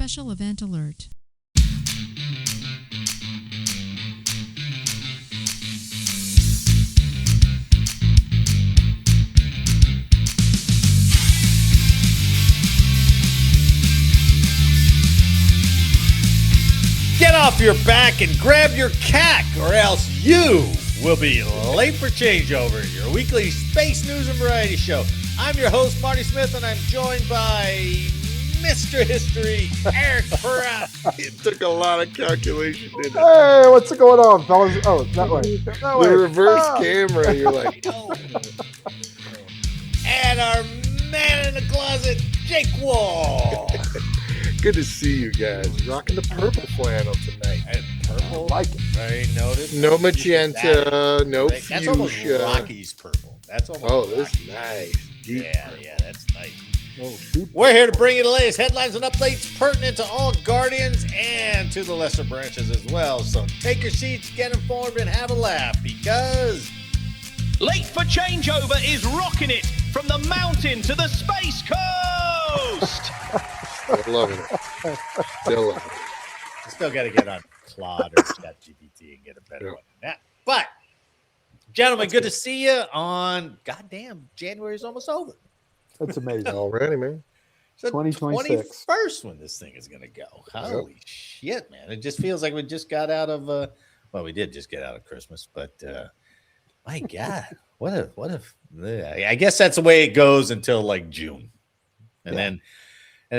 Special Event Alert. Get off your back and grab your cack, or else you will be late for changeover, your weekly space news and variety show. I'm your host, Marty Smith, and I'm joined by Mr. History, Eric Perra. It took a lot of calculation, didn't it? Hey, what's going on, fellas? Oh, that way. That way. The reverse camera, you're like, Oh. And our man in the closet, Jake Wall. good to see you guys. Rocking the purple flannel tonight. And purple, I like it. very noted. No magenta, no That's almost fuchsia. Rocky's purple. That's almost Oh, this Rocky's. is nice. Deep Yeah, that's nice. Oh, deep. We're here to bring you the latest headlines and updates pertinent to all Guardians and to the lesser branches as well. So take your seats, get informed, and have a laugh because Late for Changeover is rocking it from the mountain to the space coast. Still loving it. Still loving it. you still got to get on Claude or ChatGPT and get a better Yeah. one than that. But, gentlemen, good to see you on, goddamn, January's almost over. That's amazing. Already, man. So 2026. 21st when this thing is going to go. Holy shit, man. It just feels like we just got out of, well, we did just get out of Christmas, but my God, what if, I guess that's the way it goes until like June. And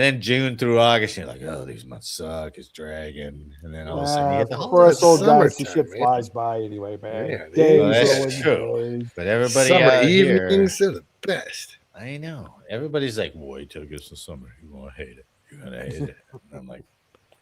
then June through August, you're like, oh, these months suck. It's dragging. And then all of a sudden you get the For us old guys, the summertime, shit man. flies by anyway, man. Yeah, Days well, that's rolling true. days. But everybody Summer out here, evenings are the best. I know. Everybody's like, wait till it gets to summer. You're going to hate it. You're going to hate it. And I'm like,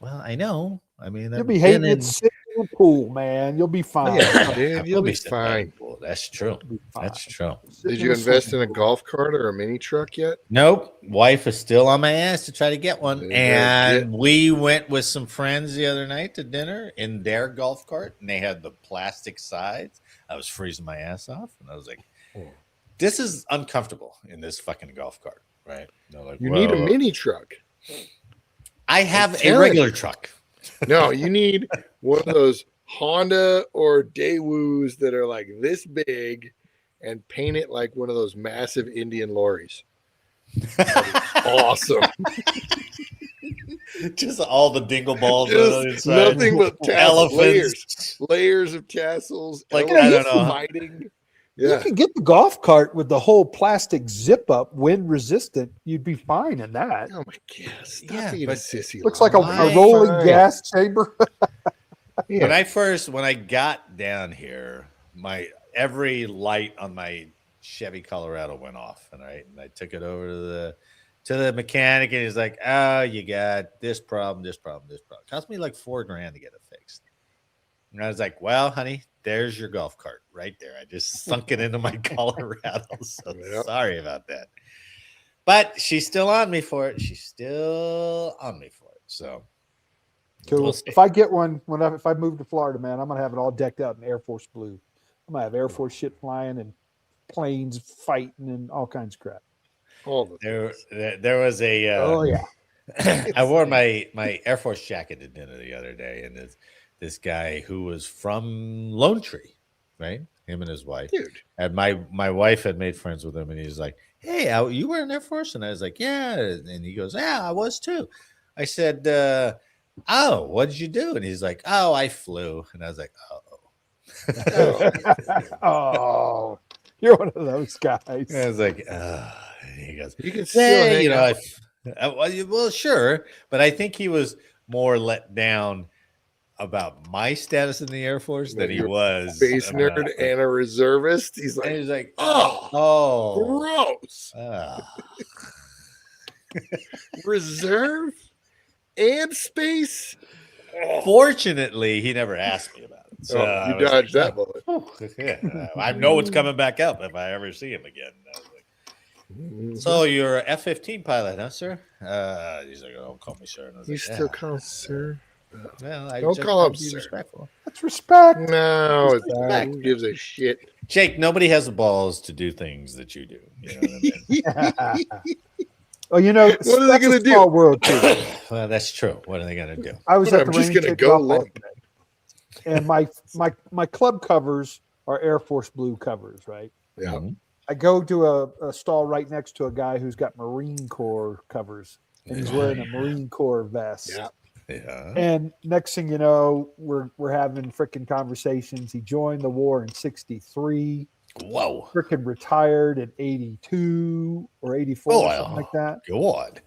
well, I know. I mean, You'll be hating it sitting in the pool, man. You'll be fine. Yeah, dude, you'll be fine. That's true. You'll be fine. That's true. Sit Did in you the invest in swimming a pool. golf cart or a mini truck yet? Nope. Wife is still on my ass to try to get one. There you And go. we went with some friends the other night to dinner in their golf cart, and they had the plastic sides. I was freezing my ass off, and I was like, this is uncomfortable in this fucking golf cart, right? They're like, You need a "Well, mini truck. I have a telling regular you. truck. No, you need one of those Honda or Daewoo's that are like this big and paint it like one of those massive Indian lorries. Awesome. Just all the dingle balls on the Just inside. nothing but tassels, Elephants. layers of tassels. Like, elephants I don't know. fighting. You Yeah. can get the golf cart with the whole plastic zip up, wind resistant. You'd be fine in that. Oh my God. Stop Yeah, being a but sissy. Looks like a Why? rolling Fine. gas chamber. Yeah. When I got down here, every light on my Chevy Colorado went off, and I took it over to the mechanic, and he's like, "Oh, you got this problem, this problem, this problem." It cost me like $4,000 to get it fixed. And I was like, "Well, honey, there's your golf cart right there. I just sunk it into my Colorado. So Yep. sorry about that." But she's still on me for it. She's still on me for it. So Cool. We'll see. If I get one, if I move to Florida, man, I'm gonna have it all decked out in Air Force blue. I'm gonna have Air Force shit flying and planes fighting and all kinds of crap. All the there was a. Oh yeah. I wore my Air Force jacket to dinner the other day, and this guy who was from Lone Tree, right? Him and his wife. dude. And my wife had made friends with him, and he's like, "Hey, you were in Air Force?" And I was like, "Yeah." And he goes, "Yeah, I was too." I said, "Oh, what did you do?" And he's like, "Oh, I flew." And I was like, "Oh." Oh, you're one of those guys. I was like, and he goes, You can still "Yeah, hang you know, out. well, sure," but I think he was more let down about my status in the Air Force than he You're was Space about- nerd and a reservist. He's And like, he's like, oh, gross. ah." Reserve and space. Oh, Fortunately, he never asked me about it. So I you was dodged like, that bullet. yeah, I know it's coming back up if I ever see him again. I was like, Mhm. so you're a F-15 pilot, huh, sir? He's like, "Oh, don't call me sir." And I was You like, still "Yeah." call sir? Well, I Don't just call have him to be sir. respectful. That's respect. No, it's Respect. who gives a shit. Jake, nobody has the balls to do things that you do. You know what I mean? Oh, you know, What are they that's gonna a do? small world too. Well, that's true. What are they going to do? I was But at the I'm just range gonna hitting go golf balls limp. today. And my club covers are Air Force Blue covers, right? Yeah. Mhm. I go to a stall right next to a guy who's got Marine Corps covers, and he's wearing a Marine Corps vest. Yeah. Yeah. And next thing you know, we're having freaking conversations. He joined the war in '63, Whoa. freaking retired in '82 or '84, something like that. God.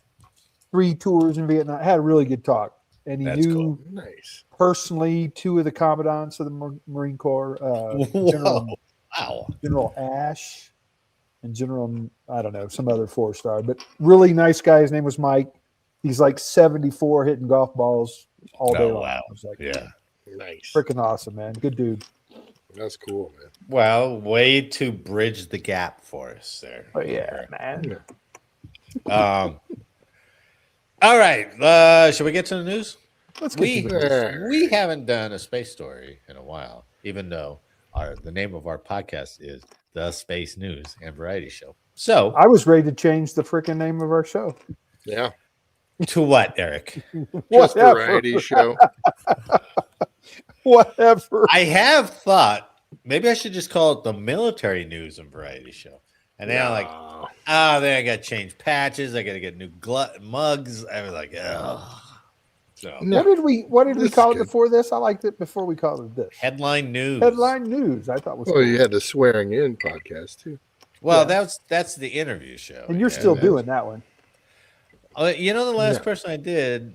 3 tours in Vietnam. Had a really good talk, and he That's knew cool. Nice. personally 2 of the commandants of the Marine Corps, Whoa. Wow. General Ash and General, I don't know, some other 4-star, but really nice guy. His name was Mike. He's like 74 hitting golf balls all day Oh, long. wow. I was like, Yeah. Nice. freaking awesome, man. Good dude. That's cool, man. Well, way to bridge the gap for us there. Oh, yeah, man. All right. Should we get to the news? Let's get to the We haven't done a space story in a while, even though the name of our podcast is The Space News and Variety Show. So, I was ready to change the freaking name of our show. Yeah. to what, Eric? Just Whatever. variety show. Whatever. I have thought maybe I should just call it the Military News and Variety Show. And then I'm like, then I got to change patches. I got to get new mugs. I was like, oh. So, No. What did we This call is it good. before this? I liked it before we called it this. headline news. Headline news. I thought was Well, cool. you had the swearing in podcast too. Well, Yeah. that's the interview show. And you're yeah. still doing that one. You know, the last Yeah. person I did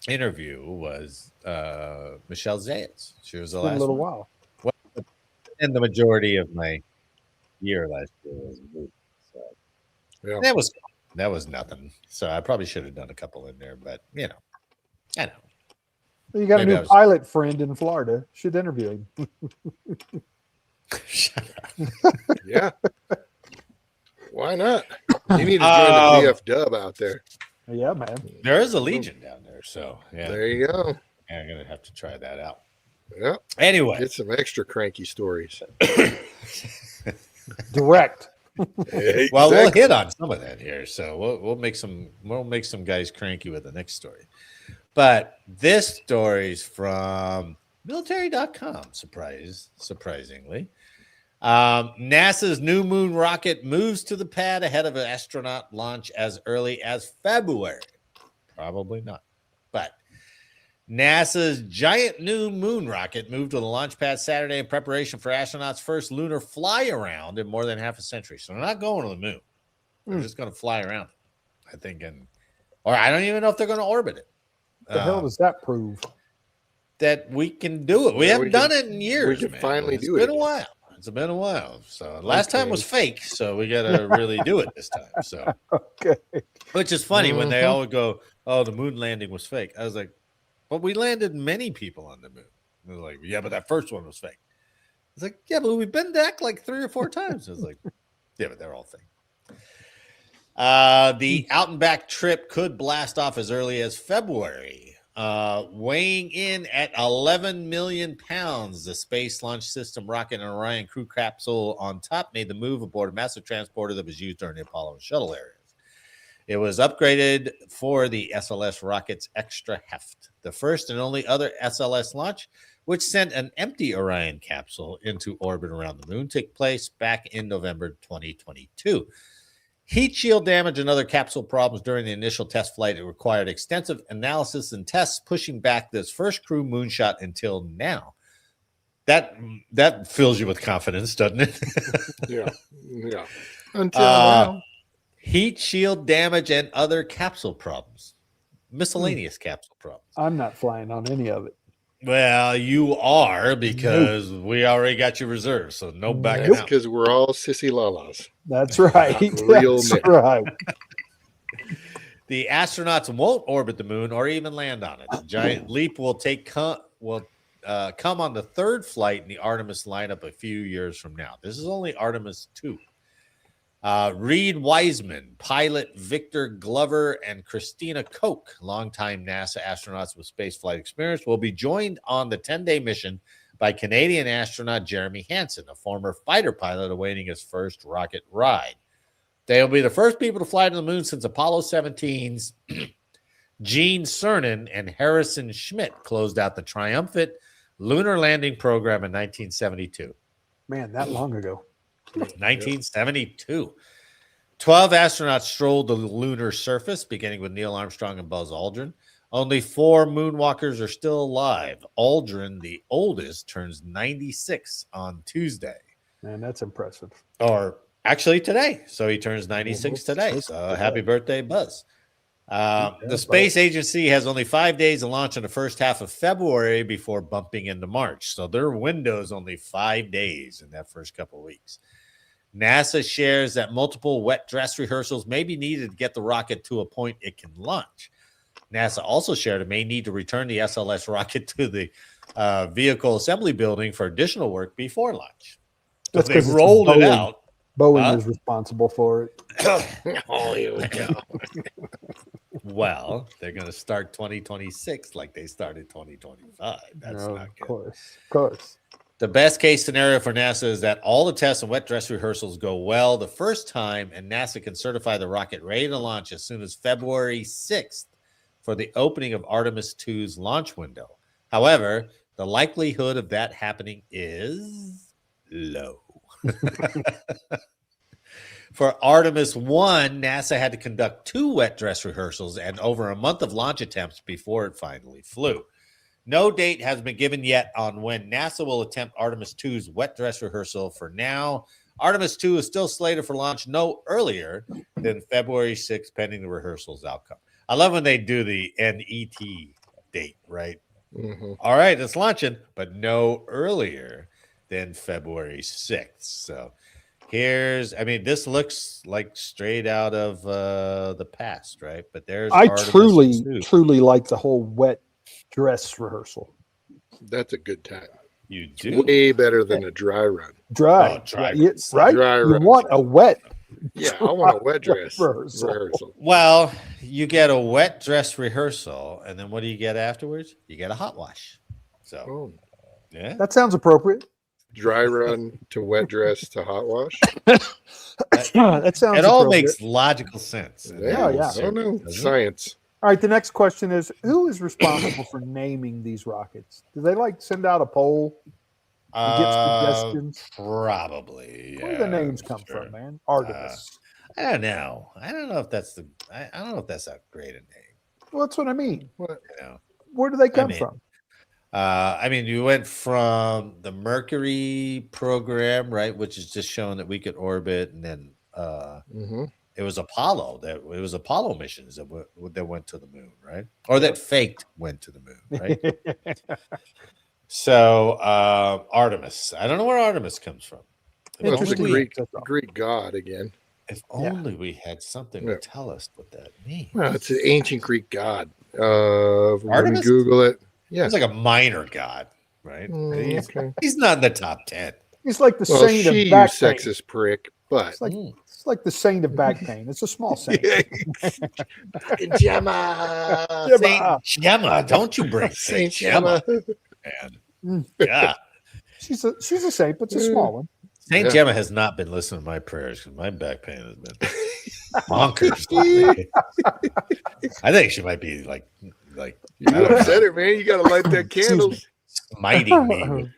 interview was Michelle Zayas. She was the It's been a last little one. while. And the majority of my year last year was movie. So Yeah. that was nothing. So I probably should have done a couple in there, but I know. You got Maybe a I new was- pilot friend in Florida. Should interview him. Yeah. Why not? You need to join the BF Dub out there. Yeah, man. There is a Legion down there, so yeah, There you go. I'm gonna have to try that out. Yeah. Anyway, Get some extra cranky stories. Direct. well, we'll Exactly. hit on some of that here, so we'll make some guys cranky with the next story. But this story's from military.com, surprisingly. NASA's new moon rocket moves to the pad ahead of an astronaut launch as early as February. Probably not. But NASA's giant new moon rocket moved to the launch pad Saturday in preparation for astronauts' first lunar fly around in more than half a century. So they're not going to the moon. They're just going to fly around it, I think. Or I don't even know if they're going to orbit it. What the hell does that prove? That we can do it. We Yeah, haven't we can- done it in years. we can man. finally It's do it been a again. while. It's been a while. So last time was Okay. fake. So we got to really do it this time. So, Okay. which is funny when they Mhm. all go, "Oh, the moon landing was fake." I was like, "But we landed many people on the moon." They're like, "Yeah, but that first one was fake." It's like, "Yeah, but we've been back like 3 or 4 times." I was like, "Yeah, but they're all fake." The out and back trip could blast off as early as February. Weighing in at 11 million pounds, the Space Launch System rocket and Orion crew capsule on top made the move aboard a massive transporter that was used during the Apollo and shuttle eras. It was upgraded for the SLS rocket's extra heft, the first and only other SLS launch, which sent an empty Orion capsule into orbit around the moon, took place back in November 2022. Heat shield damage and other capsule problems during the initial test flight. It required extensive analysis and tests, pushing back this first crew moonshot until now. That fills you with confidence, doesn't it? Yeah. Yeah. Until now. Heat shield damage and other capsule problems. Miscellaneous capsule problems. I'm not flying on any of it. Well, you are, because we already got you reserved, so no backing That's out. because we're all sissy lalas. That's right. Real That's men. right. The astronauts won't orbit the moon or even land on it. The giant leap will come on the third flight in the Artemis lineup a few years from now. This is only Artemis 2. Reed Wiseman, pilot Victor Glover, and Christina Koch, longtime NASA astronauts with spaceflight experience, will be joined on the 10-day mission by Canadian astronaut Jeremy Hansen, a former fighter pilot awaiting his first rocket ride. They will be the first people to fly to the moon since Apollo 17's Gene Cernan and Harrison Schmitt closed out the triumphant lunar landing program in 1972. Man, that long ago. 1972. 12 astronauts strolled the lunar surface, beginning with Neil Armstrong and Buzz Aldrin. Only 4 moonwalkers are still alive. Aldrin, the oldest, turns 96 on Tuesday. Man, that's impressive. Or actually today. So he turns 96 today. So happy birthday, Buzz. The space agency has only 5 days to launch in the first half of February before bumping into March. So their window is only 5 days in that first couple of weeks. NASA shares that multiple wet dress rehearsals may be needed to get the rocket to a point it can launch. NASA also shared it may need to return the SLS rocket to the vehicle assembly building for additional work before launch. So That's they 'cause it's rolled it Boeing. out. Boeing is responsible for it. Oh, here we go. Well, they're going to start 2026 like they started 2025. That's No, not of good. course. The best case scenario for NASA is that all the tests and wet dress rehearsals go well the first time, and NASA can certify the rocket ready to launch as soon as February 6th for the opening of Artemis 2's launch window. However, the likelihood of that happening is low. For Artemis 1, NASA had to conduct 2 wet dress rehearsals and over a month of launch attempts before it finally flew. No date has been given yet on when NASA will attempt Artemis 2's wet dress rehearsal. For now, Artemis 2 is still slated for launch no earlier than February 6th, pending the rehearsal's outcome. I love when they do the NET date, right? Mm-hmm. All right, it's launching, but no earlier than February 6th. So this looks like straight out of the past, right? But there's I Artemis truly 2. truly like the whole wet dress rehearsal. That's a good time. You It's do. way better than a dry run. Dry. Oh, dry. Yeah, right? Dry You run. want a wet Yeah, I want a wet dress rehearsal. rehearsal. Well, you get a wet dress rehearsal, and then what do you get afterwards? You get a hot wash. So, Oh, yeah. That sounds appropriate. dry run to wet dress to hot wash. That sounds It all appropriate. makes logical sense. Yeah, yeah. I don't know. Doesn't it? Science. All right, the next question is, who is responsible for naming these rockets? Do they send out a poll and get suggestions? Probably. Where do the names come sure. from, man? Artemis. I don't know. I don't know if that's I don't know if that's that great a name. Well, that's what I mean. You know? Where do they come mean, from? You went from the Mercury program, right, which is just showing that we could orbit, and then Mm-hmm. it was Apollo missions that went to the moon, right? Or that faked went to the moon, right? So Artemis. I don't know where Artemis comes from. Well, it's a Interesting. Greek god again. If only we had something to tell us what that means. Well, it's an ancient Greek god. We're gonna Artemis? Google it. Yeah. He's like a minor god, right? Okay. He's not in the top 10. He's like the Well, saint she, of you back pain. sexist prick, but It's like the saint of back pain. It's a small saint. Gemma. Saint Gemma, don't you bring Saint Saint Gemma, Gemma. man. Yeah. She's a saint, but it's a small one. Saint Yeah. Gemma has not been listening to my prayers because my back pain has been bonkers lately. I think she might be like You upset her, man. You gotta light that candle. smiting me. with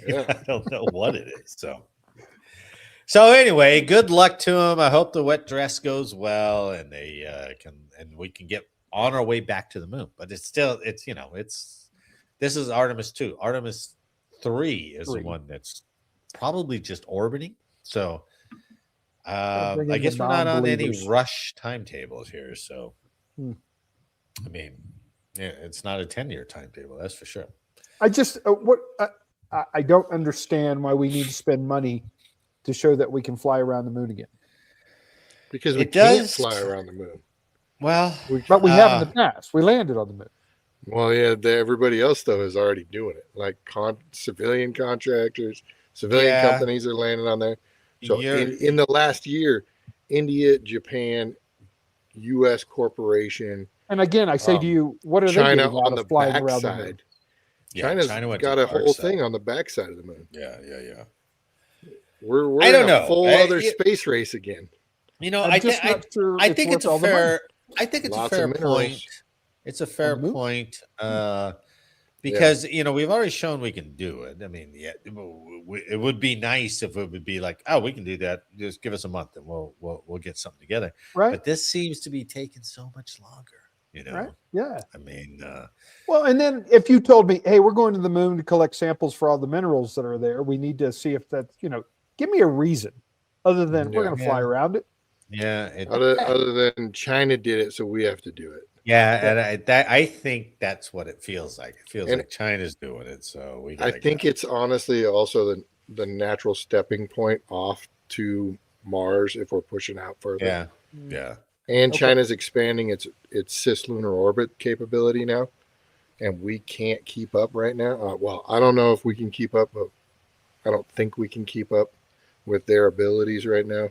Yeah. I don't know what it is. So anyway, good luck to them. I hope the wet dress goes well, and they we can get on our way back to the moon. But this is Artemis 2. Artemis 3 is the one that's probably just orbiting. So I bring in guess the we're not on any non-believers. rush timetables here. So Hmm. it's not a 10-year timetable, that's for sure. I just I don't understand why we need to spend money to show that we can fly around the moon again. Because we It can't does- fly around the moon. Well, But we have in the past. We landed on the moon. Well, yeah, everybody else though is already doing it. Like civilian contractors, civilian Yeah. companies are landing on there. So You're- in the last year, India, Japan, U.S. corporation, And again, I say to you, what are they China getting out on of the flying around the moon? backside. yeah, China went to got the a whole dark side. thing on the backside of the moon. Yeah. We're I don't in know. a full I- other yeah. space race again. I'm just not sure I it's think worth it's a all the money. fair. I think it's Lots a fair of minerals. point. It's a fair moon? point. Because we've already shown we can do it. I mean, it would be nice if it would be like, oh, we can do that. Just give us a month and we'll get something together. Right. But this seems to be taking so much longer. Right. Yeah. I mean, well, and then if you told me, hey, we're going to the moon to collect samples for all the minerals that are there, we need to see if that's, give me a reason other than we're going to fly around it. Yeah. Other than China did it, so we have to do it. Yeah, and I think that's what it feels like. It feels like China's doing it, so we. I think it's honestly also the natural stepping point off to Mars if we're pushing out further. Yeah, yeah. And China's expanding its cislunar orbit capability now, and we can't keep up right now. Well, I don't know if we can keep up, but I don't think we can keep up with their abilities right now.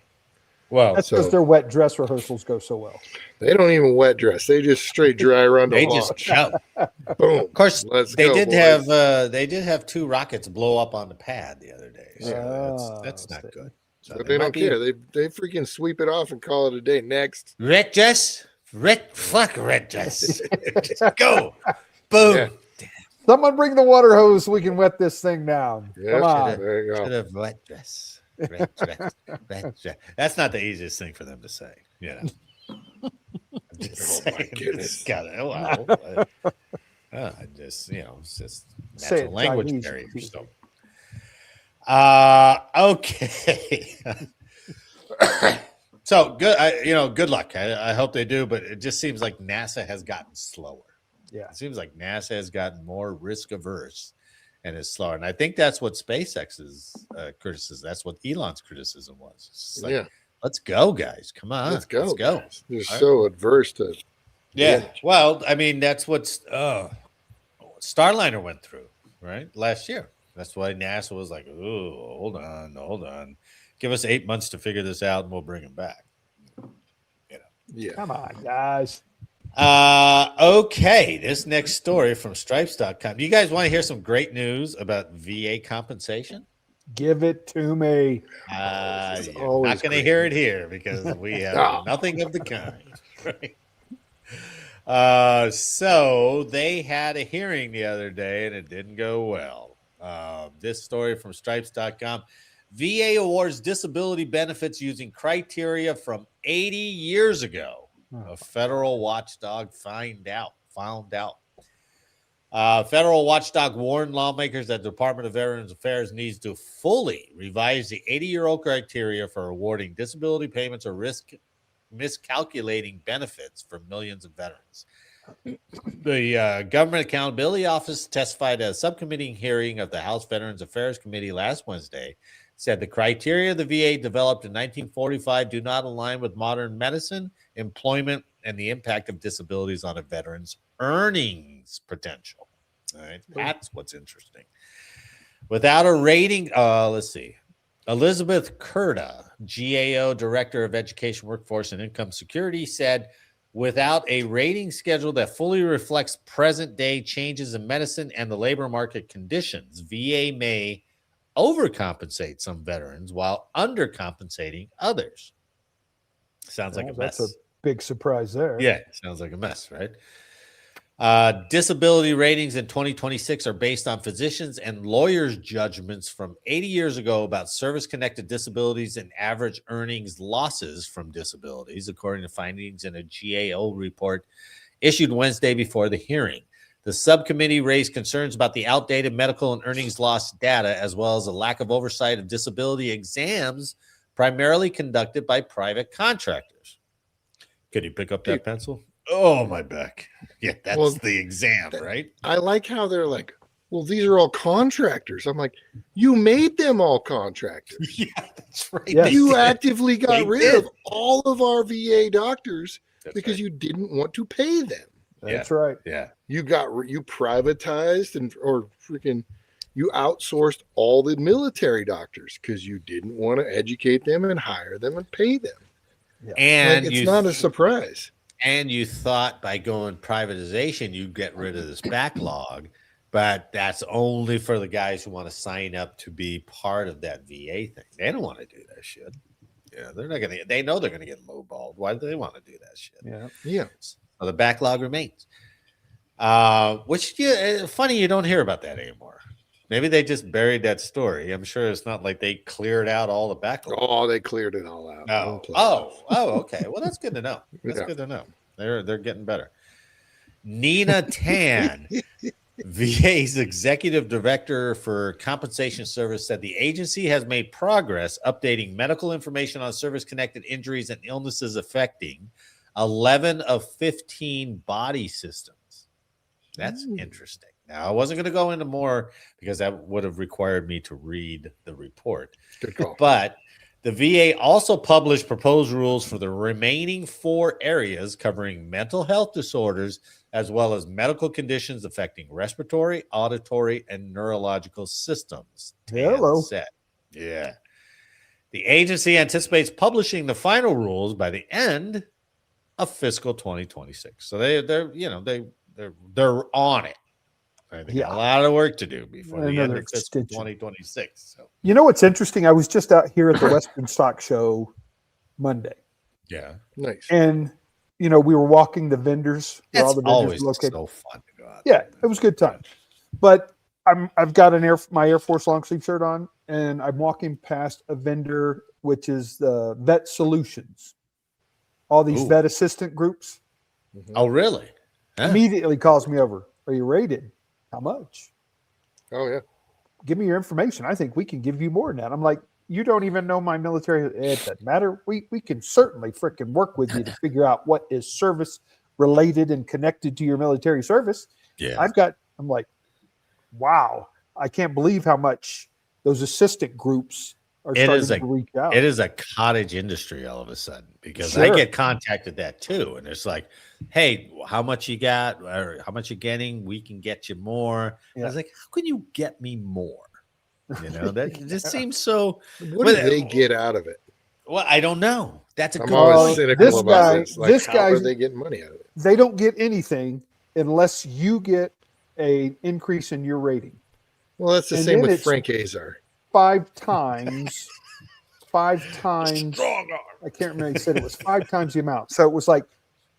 Well, that's because their wet dress rehearsals go so well. They don't even wet dress; they just straight dry run. They just jump. Boom. Of course, they did have 2 rockets blow up on the pad the other day. So that's not good. So but they don't care. They freaking sweep it off and call it a day. Next, red dress, fuck red dress. Just go, boom. Yeah. Someone bring the water hose so we can wet this thing down. Yeah, come on. There you go. Should have red dress. Red dress. That's not the easiest thing for them to say. I'm just saying. It's just natural language barrier. So. Okay. So good. Good luck. I hope they do, but it just seems like NASA has gotten slower. Yeah, it seems like NASA has gotten more risk averse and is slower. And I think that's what SpaceX's criticism. That's what Elon's criticism was. It's just like, let's go, guys. Come on, let's go. They're so adverse to. Yeah. Well, I mean, that's what Starliner went through last year. That's why NASA was like, "Oh, hold on, give us 8 months to figure this out, and we'll bring him back." Yeah. Come on, guys. Okay. This next story from Stripes.com. Do you guys want to hear some great news about VA compensation? Give it to me. You're not going to hear it here because we have nothing of the kind. Right? So they had a hearing the other day and it didn't go well. This story from Stripes.com. VA awards disability benefits using criteria from 80 years ago. A federal watchdog found out. Federal watchdog warned lawmakers that the Department of Veterans Affairs needs to fully revise the 80-year-old criteria for awarding disability payments or miscalculating benefits for millions of veterans. The Government Accountability Office testified at a subcommittee hearing of the House Veterans Affairs Committee last Wednesday, said the criteria the VA developed in 1945 do not align with modern medicine, employment, and the impact of disabilities on a veteran's earnings potential. All right, that's what's interesting. Without a rating, let's see. Elizabeth Kurta, GAO Director of Education, Workforce, and Income Security, said, without a rating schedule that fully reflects present-day changes in medicine and the labor market conditions, VA may overcompensate some veterans while undercompensating others. Sounds like a mess. That's a big surprise there. Yeah, sounds like a mess, right? Disability ratings in 2026 are based on physicians and lawyers' judgments from 80 years ago about service-connected disabilities and average earnings losses from disabilities, according to findings in a GAO report issued Wednesday before the hearing. The subcommittee raised concerns about the outdated medical and earnings loss data, as well as a lack of oversight of disability exams primarily conducted by private contractors. Could you pick up that pencil? Oh, my back. Yeah, that's the exam, right? I like how they're like, well, these are all contractors. I'm like, you made them all contractors. Yeah, that's right. Yes. You actively got rid of all of our VA doctors because you didn't want to pay them. That's right. Yeah. You privatized you outsourced all the military doctors because you didn't want to educate them and hire them and pay them. Yeah. And it's not a surprise. And you thought by going privatization, you get rid of this backlog, but that's only for the guys who want to sign up to be part of that VA thing. They don't want to do that shit. Yeah, they're not going to. They know they're going to get lowballed. Why do they want to do that shit? Yeah. So the backlog remains. Which funny you don't hear about that anymore. Maybe they just buried that story. I'm sure it's not like they cleared out all the backlog. Oh, they cleared it all out. No. Okay. Well, that's good to know. That's good to know. They're getting better. Nina Tan, VA's executive director for compensation service, said the agency has made progress updating medical information on service-connected injuries and illnesses affecting 11 of 15 body systems. That's interesting. Now, I wasn't going to go into more because that would have required me to read the report. Good call. But the VA also published proposed rules for the remaining 4 areas covering mental health disorders, as well as medical conditions affecting respiratory, auditory, and neurological systems. Hello. Said. Yeah. The agency anticipates publishing the final rules by the end of fiscal 2026. So they're on it. They got a lot of work to do before the end of fiscal 2026. So. You know what's interesting? I was just out here at the Western Stock Show Monday. Yeah. Nice. And we were walking the vendors. It's all the vendors always located. so fun to go out. Yeah, it was a good time. But I've got my Air Force long sleeve shirt on, and I'm walking past a vendor, which is the Vet Solutions. All these vet assistant groups. Oh, really? Huh? Immediately calls me over. Are you rated? How much? Oh, yeah. Give me your information. I think we can give you more than that. I'm like, you don't even know my military. It doesn't matter. We can certainly freaking work with you to figure out what is service related and connected to your military service. Yeah. I'm like, wow. I can't believe how much those assistant groups are starting to reach out. It is a cottage industry all of a sudden, because I get contacted that too. And it's like, hey, how much you got or how much you're getting? We can get you more. Yeah. I was like, how can you get me more? That just seems so. What do they get out of it? Well, I don't know. That's a good always cynical about this. Like, this how guy, are they getting money out of it? They don't get anything unless you get an increase in your rating. Well, that's the same with Frank Azar. 5 times. I can't remember. He said it was 5 times the amount. So it was like,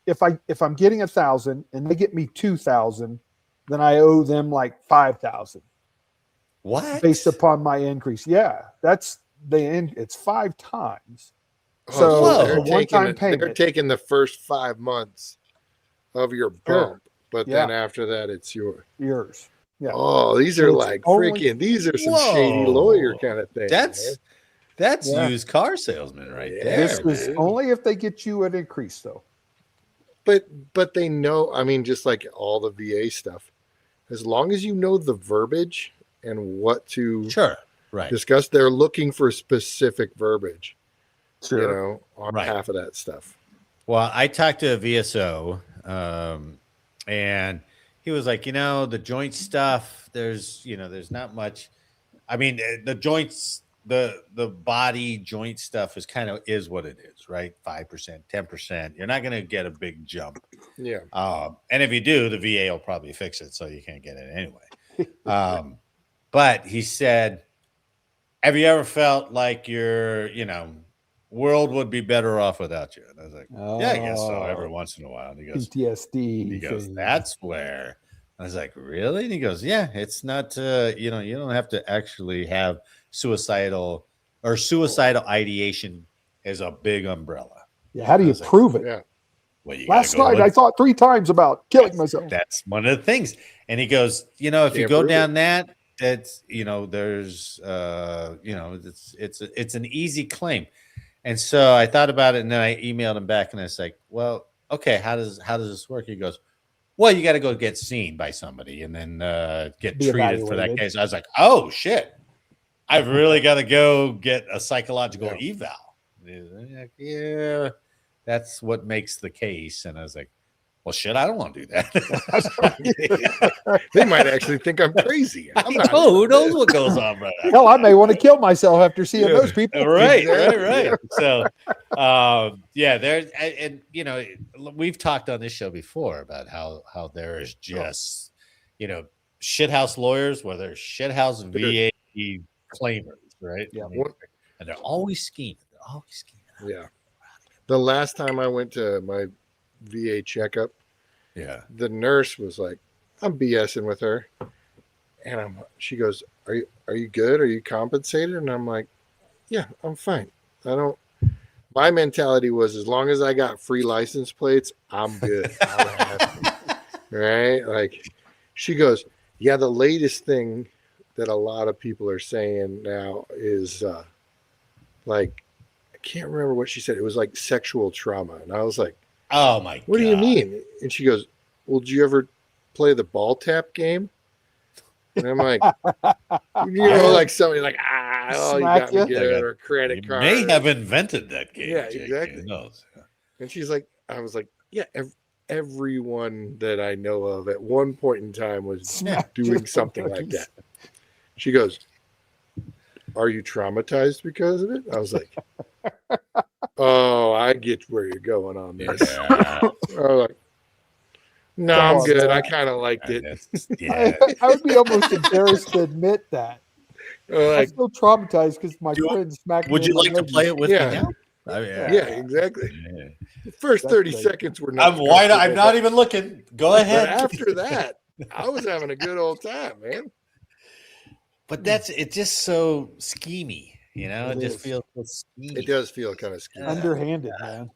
if I'm getting 1,000 and they get me 2,000, then I owe them like 5,000. What? Based upon my increase. Yeah, that's the end. It's 5 times. So they're one-time payment. They're taking the first 5 months of your bump, but then after that, it's yours. Yeah. Oh, these are like freaking. These are some shady lawyer kind of things. That's used car salesman right there. This is only if they get you an increase, though. But they know. I mean, just like all the VA stuff, as long as you know the verbiage and what to discuss, they're looking for specific verbiage. On half of that stuff. Well, I talked to a VSO, and he was like, the joint stuff, there's not much. I mean, the joints, the body joint stuff is what it is, right? 5%, 10%. You're not going to get a big jump. Yeah. And if you do, the VA will probably fix it, so you can't get it anyway. But he said, have you ever felt like your, world would be better off without you? And I was like, yeah, I guess so, every once in a while. And he goes, PTSD. He goes, that's where. I was like, really? And he goes, yeah, it's not, you don't have to actually have suicidal ideation as a big umbrella. Yeah, how do you prove it? Yeah. Well, last night I thought 3 times about killing myself. That's one of the things. And he goes, if you go down that, it's, there's, it's an easy claim. And so I thought about it, and then I emailed him back, and I was like, well, okay, how does this work? He goes, well, you got to go get seen by somebody and then get treated for that case. I was like, oh, shit. I've really got to go get a psychological eval. Like, yeah, that's what makes the case. And I was like, well, shit, I don't want to do that. They might actually think I'm crazy. Who knows what goes on right now? Hell, I may want to kill myself after seeing those people. Right. So, we've talked on this show before about how there is just, shithouse lawyers, where there's shithouse VA claimers, right? Yeah. And they're always scheming. Yeah. The last time I went to my VA checkup, Yeah. The nurse was like, I'm BSing with her. And she goes, are you good? Are you compensated? And I'm like, yeah, I'm fine. My mentality was, as long as I got free license plates, I'm good. I'm happy. Right? Like, she goes, yeah, the latest thing that a lot of people are saying now is like, I can't remember what she said. It was like sexual trauma. And I was like, Oh my what God. do you mean? And she goes, well, did you ever play the ball tap game? And I'm like, like somebody like, you Smack got me ya. good, or a credit You card. may have invented that game. Yeah, Jake. exactly. Who knows? And she's like, I was like, yeah, everyone that I know of at one point in time was Smack doing you. something like that. She goes, are you traumatized because of it? I was like, oh, I get where you're going on this. Yeah. I was like, no, Come I'm on, good. man. I kind of liked it. Yeah. I would be almost embarrassed to admit that. I Like, feel traumatized because my friend smacked Would me you in my like to play it with Yeah. me now? I mean, yeah, exactly. Yeah. The first That's 30 great. seconds were not. I'm wide. I'm comfortable, not even looking. Go but ahead. after that, I was having a good old time, man. But it's just so schemy, you know. It just is. feels so schemy. It does feel kind of scary. Underhanded, man.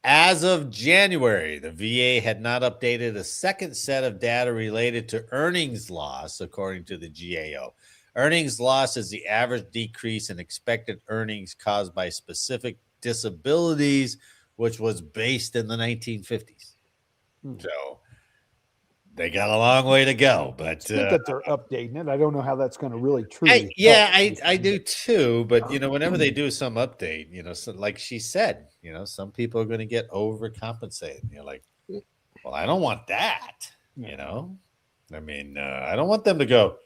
As of January, the VA had not updated a second set of data related to earnings loss, according to the GAO. Earnings loss is the average decrease in expected earnings caused by specific disabilities, which was based in the 1950s. So they got a long way to go, but It's good that they're updating it. I don't know how that's going to really truly. I do too. But whenever they do some update, so like she said, some people are going to get overcompensated. You're like, well, I don't want that. I mean, I don't want them to go,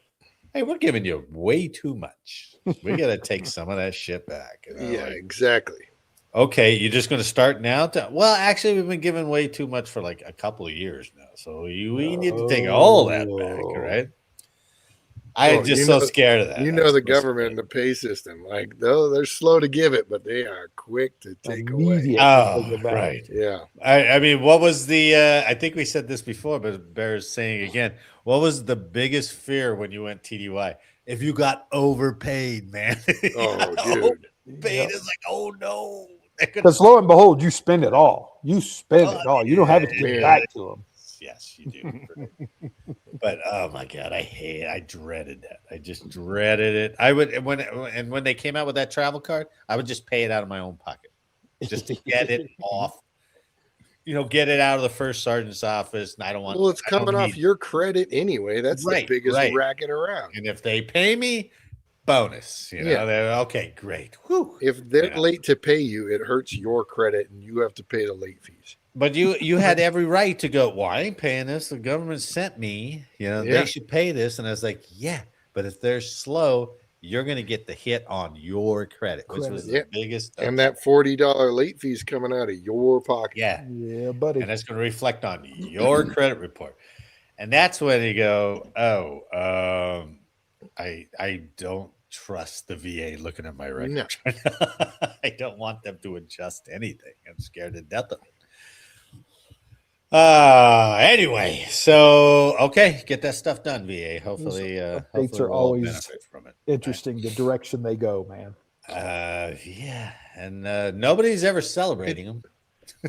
hey, we're giving you way too much. We got to take some of that shit back. Yeah, exactly. Okay, you're just going to start now? Well, actually, we've been giving way too much for like a couple of years now. So we need to take all that back, right? I'm just so scared of that. The government and the pay system. Like, though they're slow to give it, but they are quick to take away. Oh, right. Yeah. I mean, what was the, I think we said this before, but it bears saying again, what was the biggest fear when you went TDY? If you got overpaid, man. Oh, dude. Overpaid is like, oh no. Because lo and behold, you spend it all. You spend it all. You don't have it to give back to them. Yes, you do. But oh my God, I dreaded that. I just dreaded it. I would when they came out with that travel card, I would just pay it out of my own pocket just to get it off. Get it out of the first sergeant's office. And I don't want. Well, it's coming off your credit anyway. That's the biggest racket around. And if they pay me, bonus. They're okay, great. Whew. If they're late to pay you, it hurts your credit, and you have to pay the late fees. But you had every right to go, well, I ain't paying this. The government sent me. They should pay this. And I was like, yeah, but if they're slow, you're going to get the hit on your credit, which was the biggest. And that $40 late fee is coming out of your pocket. Yeah. Yeah, buddy. And that's going to reflect on your credit report. And that's when you go, I don't trust the VA looking at my records. No. I don't want them to adjust anything. I'm scared to death of it. Anyway, so okay, get that stuff done, VA. Hopefully, updates are we'll always benefit from it. Interesting, the direction they go, man. Yeah, and nobody's ever celebrating them.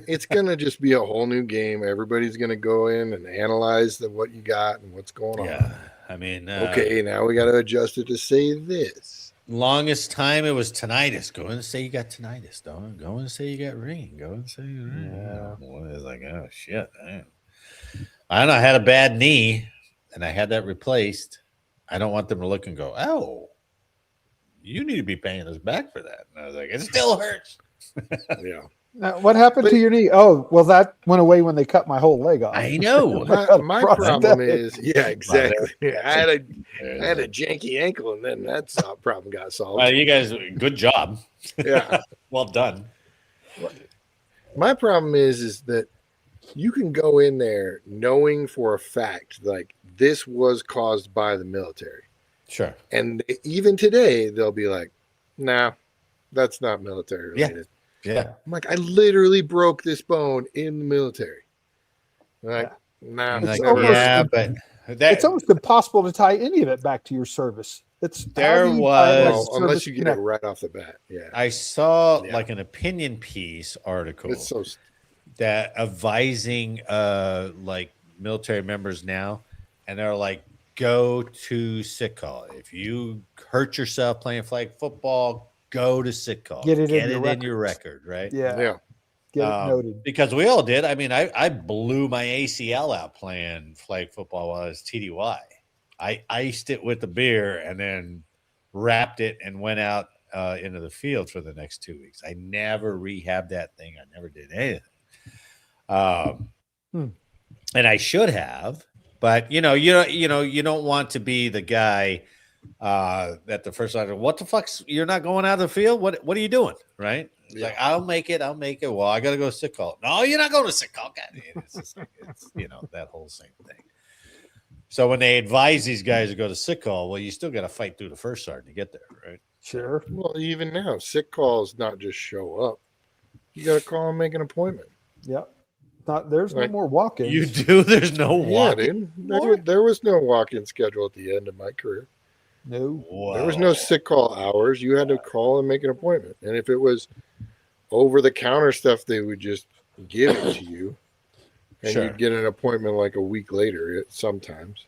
It's gonna just be a whole new game. Everybody's gonna go in and analyze what you got and what's going on. Yeah, I mean, okay, now we got to adjust it to say this. Longest time it was tinnitus. Go and say you got tinnitus. Don't go and say you got ringing. Go and say you ringing. Yeah. It's like, oh shit. I don't know. I had a bad knee and I had that replaced. I don't want them to look and go, oh, you need to be paying us back for that. And I was like, it still hurts. Yeah. Now, what happened to your knee? Oh, well, that went away when they cut my whole leg off. I know. my problem is, yeah, exactly. I had a janky ankle, and then that problem got solved. Well, you guys, good job. Yeah, well done. My problem is that you can go in there knowing for a fact, like, this was caused by the military. Sure. And even today, they'll be like, "Nah, that's not military related." Yeah. I'm like, I literally broke this bone in the military. Like, nah, I'm like, almost- yeah, but It's almost impossible to tie any of it back to your service. It's There how do you tie it was- as well, unless service you get it connected? right off the bat. Yeah. I saw Yeah. like an opinion piece article It's so that advising like military members now, and they're like, go to sick call. If you hurt yourself playing flag football, go to sick call. Get it in your record, right? yeah. Get it noted. Because we all did. I mean, I blew my ACL out playing flag football while I was TDY. I iced it with the beer and then wrapped it and went out into the field for the next 2 weeks. I never rehabbed that thing. I never did anything. And I should have, but you don't want to be the guy that the first line, what the fuck's, you're not going out of the field? What are you doing? Right? Yeah. Like, I'll make it. Well, I got to go to sick call. No, you're not going to sick call. God, it's just, it's that whole same thing. So when they advise these guys to go to sick call, well, you still got to fight through the first sergeant to get there, right? Sure. Well, even now, sick calls not just show up. You got to call and make an appointment. Yep. There's no Like, more walk-ins. You do. There's no walk. Yeah, dude. There was no walk-in schedule at the end of my career. No. There was no sick call hours. You had to call and make an appointment. And if it was over-the-counter stuff, they would just give it to you. And Sure. you'd get an appointment like a week later sometimes.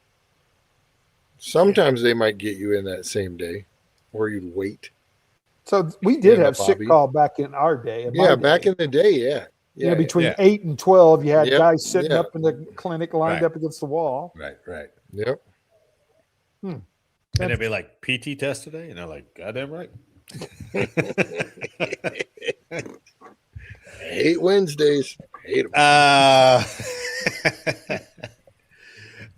Sometimes they might get you in that same day, or you'd wait. So we did Yeah, have sick Bobby. call back in our day. Yeah, back in the day, yeah. Yeah, between yeah. 8 and 12, you had Yep, guys sitting yeah. up in the clinic lined Right. up against the wall. Right. Yep. And they'd be like, PT test today? And they're like, goddamn right. I hate Wednesdays. Hate them.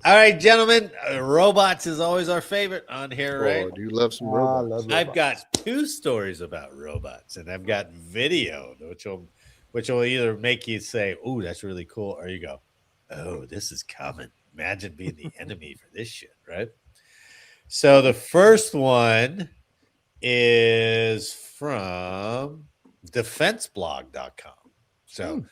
All right, gentlemen. Robots is always our favorite on here, right? Oh, do you love some I robots? love I've robots. got 2 stories about robots, and I've got video, which will either make you say, "Ooh, that's really cool," or you go, "Oh, this is coming." Imagine being the enemy for this shit, right? So the first one is from defenseblog.com. So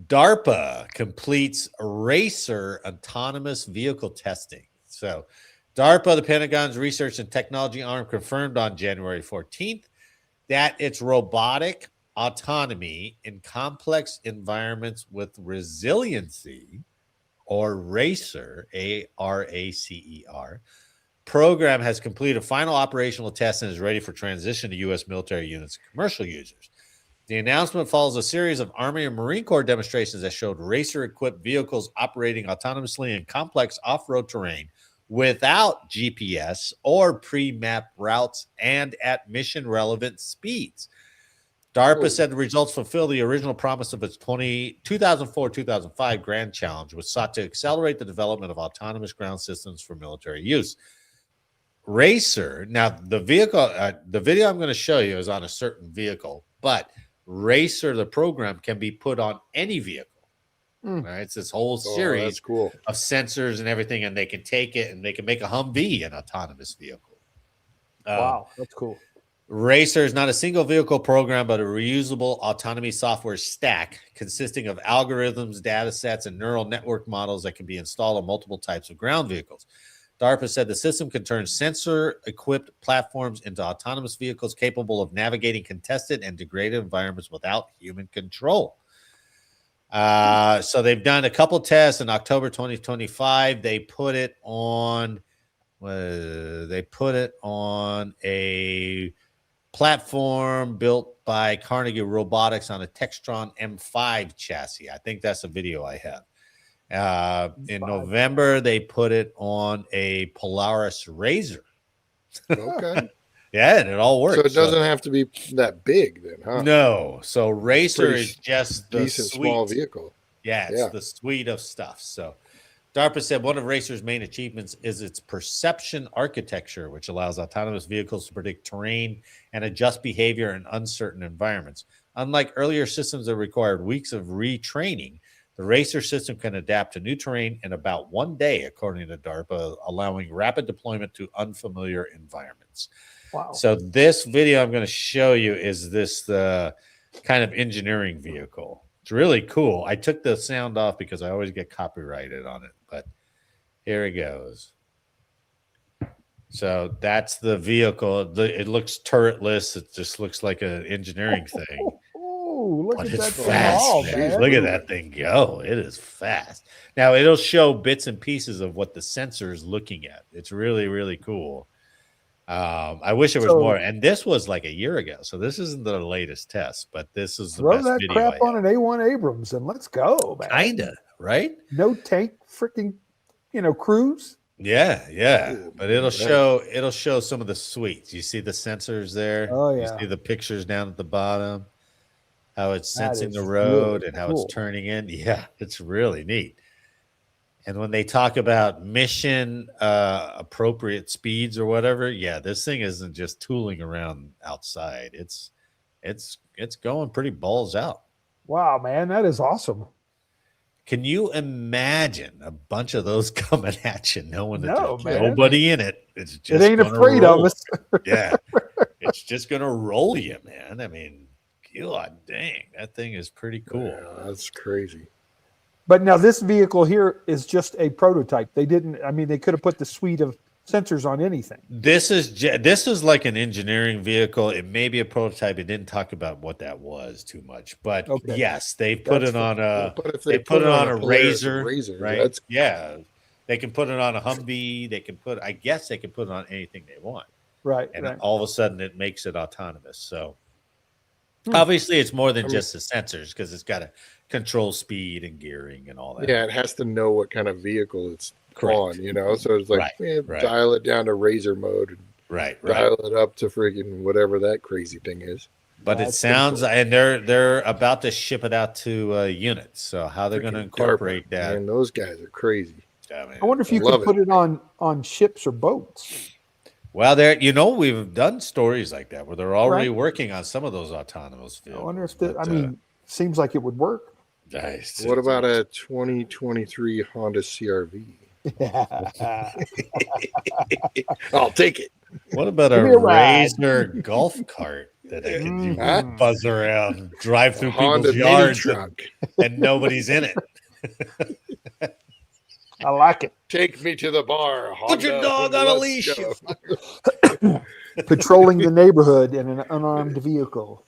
DARPA completes racer autonomous vehicle testing. So DARPA, the Pentagon's research and technology arm, confirmed on January 14th that its robotic autonomy in complex environments with resiliency, or RACER, ARACER, program has completed final operational tests and is ready for transition to U.S. military units and commercial users. The announcement follows a series of Army and Marine Corps demonstrations that showed racer-equipped vehicles operating autonomously in complex off-road terrain without GPS or pre-mapped routes and at mission-relevant speeds. DARPA said the results fulfill the original promise of its 2004-2005 Grand Challenge, which sought to accelerate the development of autonomous ground systems for military use. Racer, now the vehicle, the video I'm going to show you is on a certain vehicle, but Racer, the program, can be put on any vehicle. Right? It's this whole series that's cool. of sensors and everything, and they can take it and they can make a Humvee an autonomous vehicle. Wow, that's cool. Racer is not a single vehicle program, but a reusable autonomy software stack consisting of algorithms, data sets, and neural network models that can be installed on multiple types of ground vehicles. DARPA said the system can turn sensor-equipped platforms into autonomous vehicles capable of navigating contested and degraded environments without human control. So they've done a couple tests in October 2025. They put it on a platform built by Carnegie Robotics on a Textron M5 chassis. I think that's a video I have. In November, they put it on a Polaris Razor. Okay. Yeah, and it all works. So it doesn't have to be that big then, huh? No. So Racer Pretty is just the Decent small vehicle. Yeah, it's the suite of stuff. So DARPA said one of Racer's main achievements is its perception architecture, which allows autonomous vehicles to predict terrain and adjust behavior in uncertain environments. Unlike earlier systems that required weeks of retraining, the Racer system can adapt to new terrain in about 1 day, according to DARPA, allowing rapid deployment to unfamiliar environments. Wow. So this video I'm going to show you is this kind of engineering vehicle. It's really cool. I took the sound off because I always get copyrighted on it, but here it goes. So that's the vehicle. It looks turretless. It just looks like an engineering thing. Oh, look But at it's that thing fast, haul, man. man. Look at that thing go. It is fast. Now, it'll show bits and pieces of what the sensor is looking at. It's really, really cool. I wish there was more. And this was like a year ago. So this isn't the latest test, but this is the Throw best that video crap I on an A1 Abrams and let's go, man. Kinda, right? No tank freaking, cruise. Yeah. Ooh, But it'll right. show some of the suites. You see the sensors there? Oh, You yeah. see the pictures down at the bottom, how it's That sensing is the road really and how cool. it's turning in. Yeah, it's really neat. And when they talk about mission appropriate speeds or whatever, yeah, this thing isn't just tooling around outside. It's going pretty balls out. Wow, man, that is awesome. Can you imagine a bunch of those coming at you, knowing that No, there's man. nobody in it? It's It just ain't gonna afraid roll. of us. Yeah, it's just gonna roll you, man. I mean, God dang, that thing is pretty cool. Yeah, that's crazy. But now this vehicle here is just a prototype. They didn't. I mean, they could have put the suite of sensors on anything. This is like an engineering vehicle. It may be a prototype. It didn't talk about what that was too much, but Okay. yes, they put That's it on a. But if They put it on a Polaris Razor, right? that's Yeah, they can put it on a Humvee. They can put. I guess they can put it on anything they want, Right. and Right. all of a sudden it makes it autonomous. So obviously, it's more than I mean- just the sensors because it's got to control speed and gearing and all that. yeah, it has to know what kind of vehicle it's Correct. on, so it's like Right. dial it down to Razor mode and Right. dial it up to freaking whatever that crazy thing is. But it That's pretty sounds, cool. and they're about to ship it out to units. So how they're going to Freaking incorporate DARPA, that? Man, those guys are crazy. I wonder if you love could put it on ships or boats. Well, we've done stories like that where they're already working on some of those autonomous I vehicles. wonder if but, seems like it would work. nice. What about a 2023 Honda CRV? I'll take it. What about a Give me a ride. Razor golf cart that I can do Huh? buzz around, drive through Honda people's mini yards, truck. and nobody's in it? I like it. Take me to the bar. Honda, Put your dog on a let's leash. go. You fucker. Patrolling the neighborhood in an unarmed vehicle.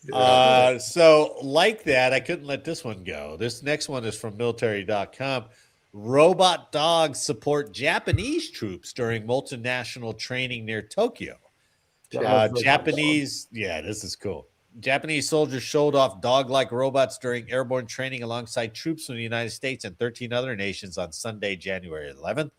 So like that, I couldn't let this one go. This next one is from military.com. Robot dogs support Japanese troops during multinational training near Tokyo. Japanese, this is cool. Japanese soldiers showed off dog-like robots during airborne training alongside troops from the United States and 13 other nations on Sunday, January 11th.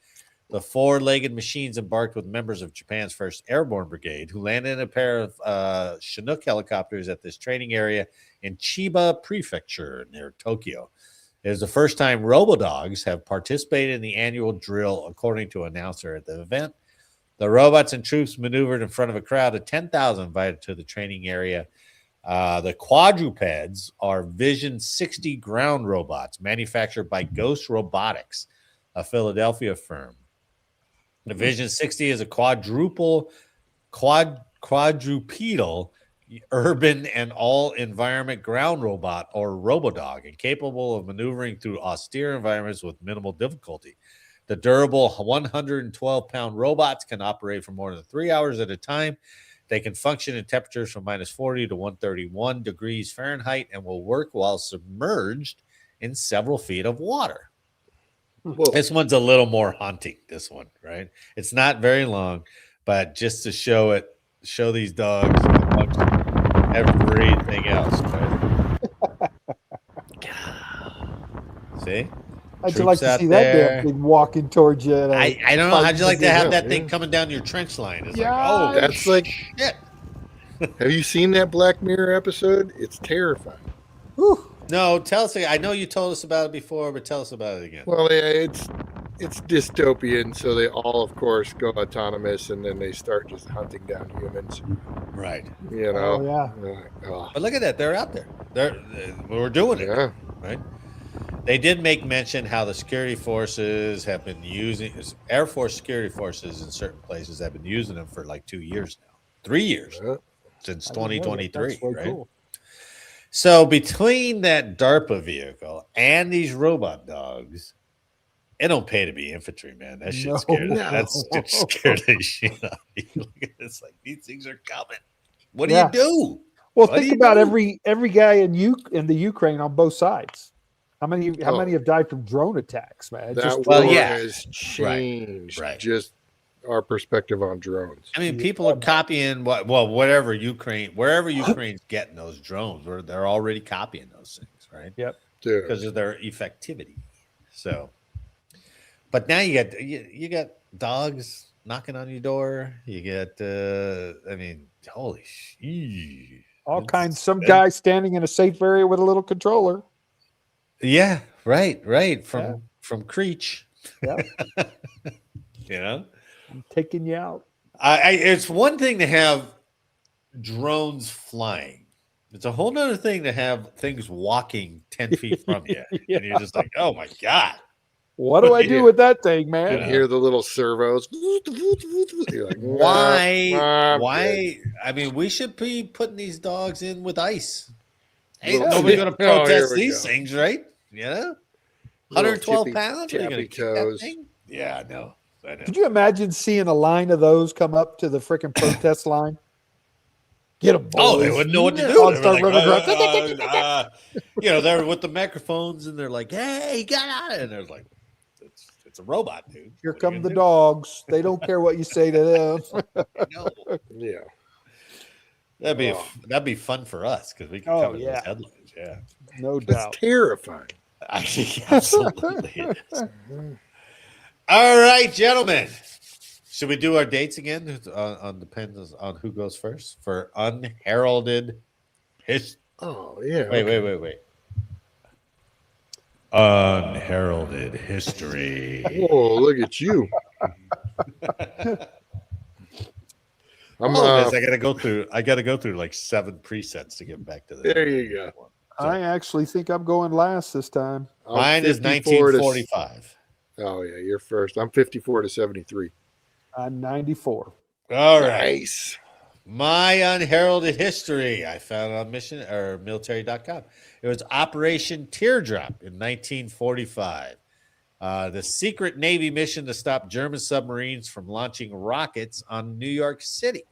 The four-legged machines embarked with members of Japan's 1st Airborne Brigade, who landed in a pair of Chinook helicopters at this training area in Chiba Prefecture near Tokyo. It is the first time robodogs have participated in the annual drill, according to an announcer at the event. The robots and troops maneuvered in front of a crowd of 10,000 invited to the training area. The quadrupeds are Vision 60 ground robots manufactured by Ghost Robotics, a Philadelphia firm. The Vision 60 is a quadrupedal, urban and all-environment ground robot, or robodog, and capable of maneuvering through austere environments with minimal difficulty. The durable 112-pound robots can operate for more than 3 hours at a time. They can function in temperatures from -40 to 131 degrees Fahrenheit and will work while submerged in several feet of water. Whoa. This one's a little more haunting, this one, right? It's not very long, but just to show these dogs amongst everything else, right? See? How'd you like to see that damn thing walking towards you? I don't know. How'd you like to have that Yeah. thing coming down your trench line? It's Yeah. like, oh, That's like, shit. have you seen that Black Mirror episode? It's terrifying. Whew. No, tell us. I know you told us about it before, but tell us about it again. Well, yeah, it's dystopian, so they all, of course, go autonomous, and then they start just hunting down humans. Right. You know. Oh, yeah. Oh, But look at that. They're out there. We're doing it. yeah. Right. They did make mention how the security forces have been using Air Force security forces in certain places have been using them for like 2 years now, 3 years Yeah. since I didn't know that. 2023. That's way Right. cool. So between that DARPA vehicle and these robot dogs, it don't pay to be infantry, man. That shit No. scared. No. That's it scared the shit out of you. Look at this, like these things are coming. What Yeah. do you do? Well, What do think you about do? every guy in the Ukraine on both sides. How many Oh. have died from drone attacks, man? That Just Well, war yeah. has changed right. just our perspective on drones. I mean, people are copying wherever Ukraine's getting those drones, or they're already copying those things, right? Yep. Dude. Because of their effectivity. So, but now you got dogs knocking on your door. You get, I mean, holy shit. all kinds. Some guy standing in a safe area with a little controller. Yeah, right. From Creech. Yeah. You know, I'm taking you out. it's one thing to have drones flying. It's a whole nother thing to have things walking 10 feet from you. Yeah. And you're just like, oh my God. What do I do with that thing, man? You hear the little servos. You're like, Why? I mean, we should be putting these dogs in with ice. Ain't Little nobody going to chippy- oh, here protest we these go. things, right? You know? Little 112 chippy pounds? Are you going to tappy kick that toes. thing? Yeah, I know. Could you imagine seeing a line of those come up to the freaking protest line? Get them, boys. Oh, they wouldn't know what to do. Dogs They start were running like, around. you know, they're with the microphones and they're like, "Hey, get out of it!" And they're like, "It's a robot, dude." Here What are you come the gonna do? dogs. They don't care what you say to them. No. Yeah. That'd be fun for us because we can Oh, cover yeah. those headlines. Yeah, No That's doubt. terrifying. actually, absolutely. It is. All right, gentlemen. Should we do our dates again? On depends on who goes first for unheralded history. Oh, yeah. Wait. Unheralded history. Whoa, look at you. I'm I gotta go through like 7 presets to get back to this. There you go. I actually think I'm going last this time. I'm Mine is 54 to 1945. Oh, yeah, you're first. I'm 54 to 73. I'm 94. All right. Nice. My unheralded history I found on military.com. It was Operation Teardrop in 1945. The secret Navy mission to stop German submarines from launching rockets on New York City.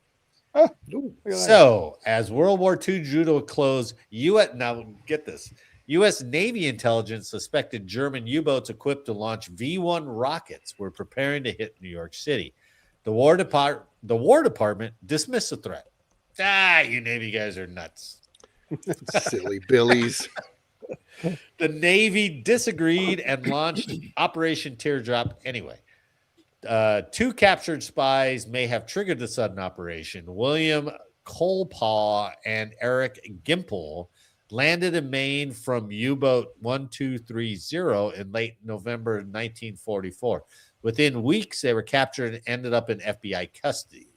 Ooh, look at that. So, as World War II drew to a close, now get this. U.S. Navy intelligence suspected German U-boats equipped to launch V-1 rockets were preparing to hit New York City. The War Department dismissed the threat. You Navy guys are nuts. Silly Billies. The Navy disagreed and launched Operation Teardrop anyway. 2 captured spies may have triggered the sudden operation. William Colepaw and Eric Gimple landed in Maine from U-boat 1230 in late November 1944. Within weeks, they were captured and ended up in FBI custody.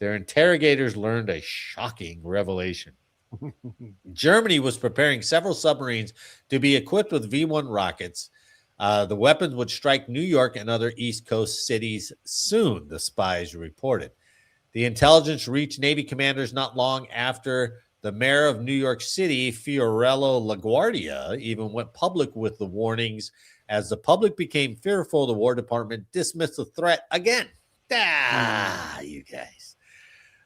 Their interrogators learned a shocking revelation. Germany was preparing several submarines to be equipped with V-1 rockets. The weapons would strike New York and other East Coast cities soon, the spies reported. The intelligence reached Navy commanders not long after. The mayor of New York City, Fiorello LaGuardia, even went public with the warnings. As the public became fearful, the War Department dismissed the threat again. You guys.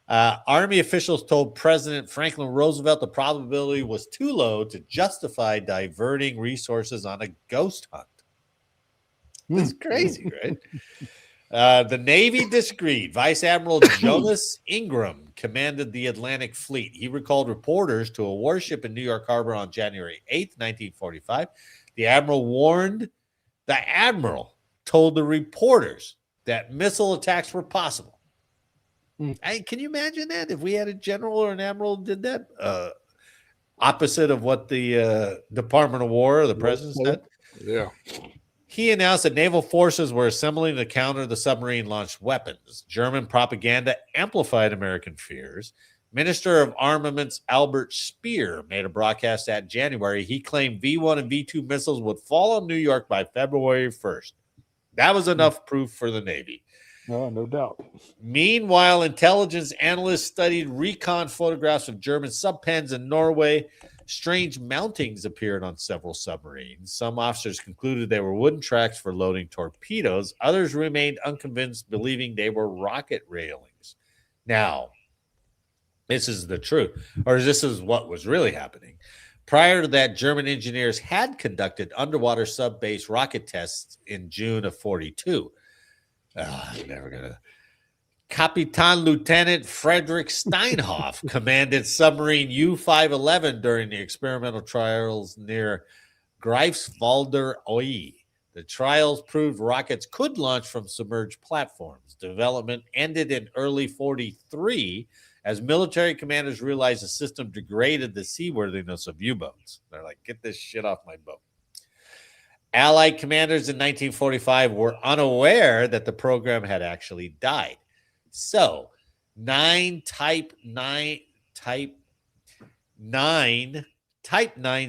Army officials told President Franklin Roosevelt the probability was too low to justify diverting resources on a ghost hunt. That's crazy, right? The Navy disagreed. Vice Admiral Jonas Ingram commanded the Atlantic Fleet. He recalled reporters to a warship in New York Harbor on January 8th, 1945. The admiral told the reporters that missile attacks were possible. Can you imagine that if we had a general or an admiral did that? Opposite of what the Department of War or the president said. Yeah. He announced that naval forces were assembling to counter the submarine-launched weapons. German propaganda amplified American fears. Minister of Armaments Albert Speer made a broadcast that January. He claimed V-1 and V-2 missiles would fall on New York by February 1st. That was enough proof for the Navy. No doubt. Meanwhile, intelligence analysts studied recon photographs of German subpens in Norway, Strange mountings appeared on several submarines. Some officers concluded they were wooden tracks for loading torpedoes. Others remained unconvinced, believing they were rocket railings. Now, this is the truth, or this is what was really happening. Prior to that, German engineers had conducted underwater sub-base rocket tests in June of 42. I'm never going to. Kapitan Lieutenant Frederick Steinhoff commanded submarine U-511 during the experimental trials near Greifswalder Oe. The trials proved rockets could launch from submerged platforms. Development ended in early 43 as military commanders realized the system degraded the seaworthiness of U-boats. They're like, get this shit off my boat. Allied commanders in 1945 were unaware that the program had actually died. So, Type 9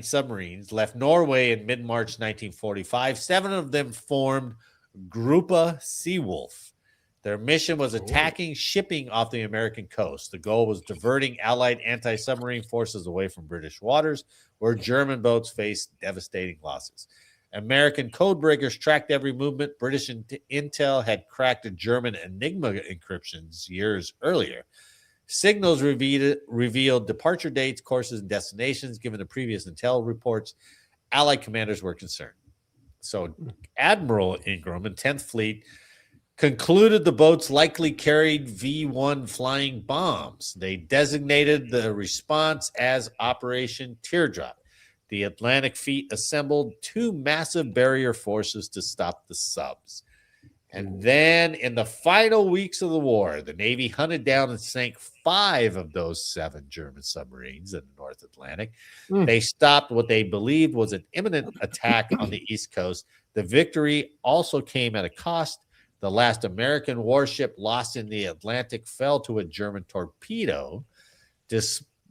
submarines left Norway in mid-March 1945. 7 of them formed Gruppe Seawolf. Their mission was attacking shipping off the American coast. The goal was diverting Allied anti-submarine forces away from British waters, where German boats faced devastating losses. American codebreakers tracked every movement. British intel had cracked German Enigma encryptions years earlier. Signals revealed departure dates, courses, and destinations. Given the previous intel reports, Allied commanders were concerned. So Admiral Ingram and 10th Fleet concluded the boats likely carried V-1 flying bombs. They designated the response as Operation Teardrop. The Atlantic Fleet assembled 2 massive barrier forces to stop the subs. And then in the final weeks of the war, the Navy hunted down and sank 5 of those 7 German submarines in the North Atlantic. They stopped what they believed was an imminent attack on the East Coast. The victory also came at a cost. The last American warship lost in the Atlantic fell to a German torpedo.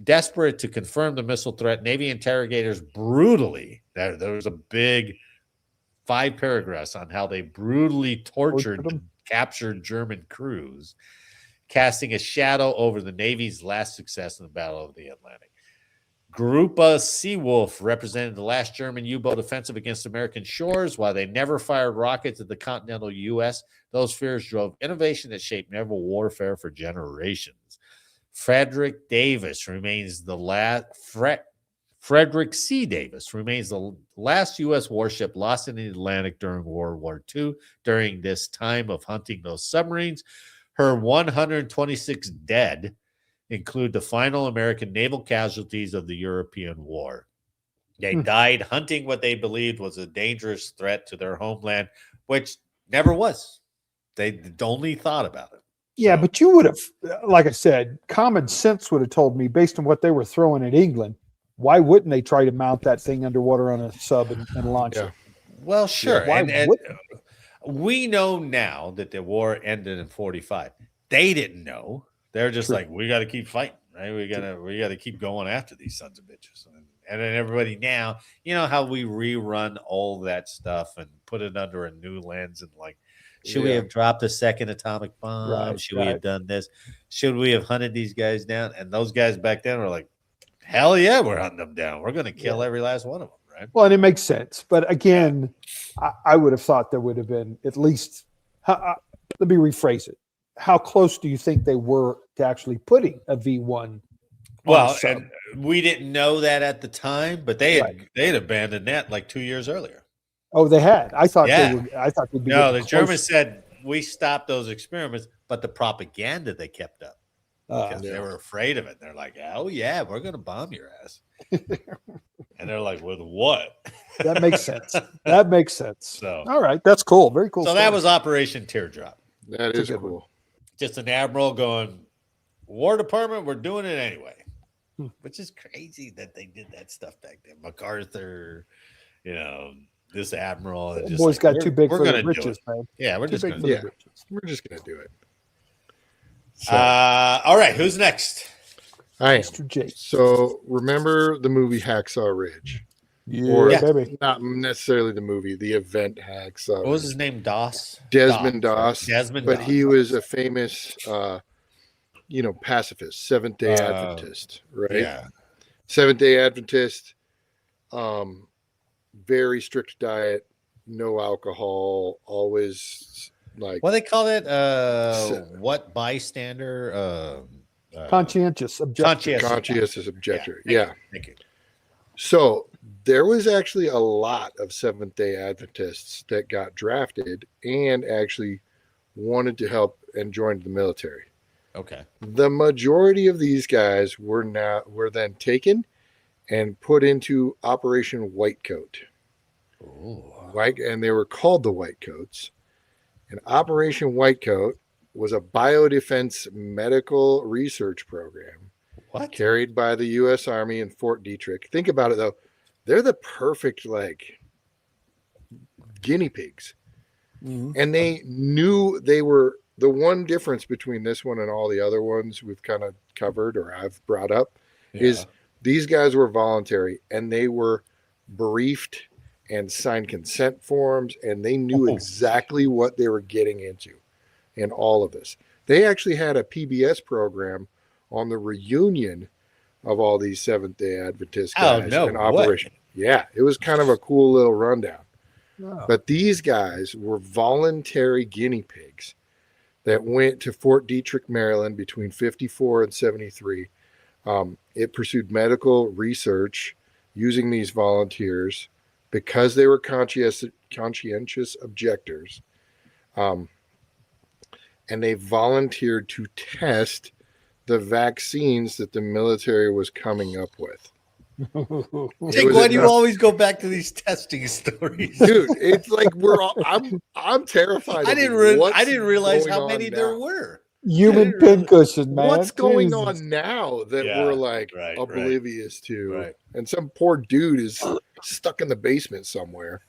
Desperate to confirm the missile threat, Navy interrogators brutally, there was a big 5 paragraphs on how they brutally tortured and captured German crews, casting a shadow over the Navy's last success in the Battle of the Atlantic. Gruppe Seawolf represented the last German U-boat offensive against American shores. While they never fired rockets at the continental U.S., those fears drove innovation that shaped naval warfare for generations. Frederick Davis remains the last. Frederick C. Davis remains the last U.S. warship lost in the Atlantic during World War II. During this time of hunting those submarines, her 126 dead include the final American naval casualties of the European War. They died hunting what they believed was a dangerous threat to their homeland, which never was. They only thought about it. Yeah, but you would have, like I said, common sense would have told me, based on what they were throwing at England, why wouldn't they try to mount that thing underwater on a sub and launch it? Well, sure. Yeah, and we know now that the war ended in 45. They didn't know. They're just like, we got to keep fighting, right? We got to keep going after these sons of bitches. And then everybody now, you know how we rerun all that stuff and put it under a new lens and like, should we have dropped a second atomic bomb? Right, should we have done this? Should we have hunted these guys down? And those guys back then were like, hell yeah, we're hunting them down. We're going to kill every last one of them, right? Well, and it makes sense. But again, I would have thought there would have been at least, let me rephrase it. How close do you think they were to actually putting a V1? Well, we didn't know that at the time, but they'd abandoned that like 2 years earlier. Oh, they had. I thought they were. I thought they'd be. No, the Germans said we stopped those experiments, but the propaganda they kept up because they were afraid of it. They're like, "Oh yeah, we're going to bomb your ass," and they're like, "With what?" That makes sense. That makes sense. So, all right, that's cool. Very cool. So story. That was Operation Teardrop. That is cool. Just an admiral going, War Department, we're doing it anyway, which is crazy that they did that stuff back then. MacArthur, you know. This admiral just boys got too big for the riches, man. Yeah, we're just going to do it. We're just going to do it. So, all right, who's next? I am. Mr. J. So remember the movie Hacksaw Ridge? Yeah, baby. Not necessarily the movie, the event Hacksaw. What was his name? Desmond Doss. Desmond but Doss. He was a famous, pacifist, Seventh-day Adventist, right? Yeah. Seventh-day Adventist, very strict diet, no alcohol, always like What do they call it? What bystander? Conscientious objector. conscientious objector. Thank Yeah. you. Thank you. So there was actually a lot of Seventh-day Adventists that got drafted and actually wanted to help and joined the military. Okay. The majority of these guys were then taken and put into Operation Whitecoat. Ooh. And they were called the Whitecoats. And Operation Whitecoat was a biodefense medical research program What? carried by the U.S. Army in Fort Detrick. Think about it, though. They're the perfect, guinea pigs. Mhm. And they knew they were the one difference between this one and all the other ones we've kind of covered or I've brought up is these guys were voluntary and they were briefed and signed consent forms and they knew exactly what they were getting into in all of this. They actually had a PBS program on the reunion of all these Seventh-day Adventist guys in Operation. Yeah, it was kind of a cool little rundown. Oh. But these guys were voluntary guinea pigs that went to Fort Detrick, Maryland between 54 and 73. It pursued medical research using these volunteers because they were conscientious objectors. And they volunteered to test the vaccines that the military was coming up with. Jake, why do you always go back to these testing stories? Dude, it's like I'm terrified. I didn't realize how many there were. Human pincushion, man. What's going Jesus. on now that we're oblivious to? Right. And some poor dude is stuck in the basement somewhere.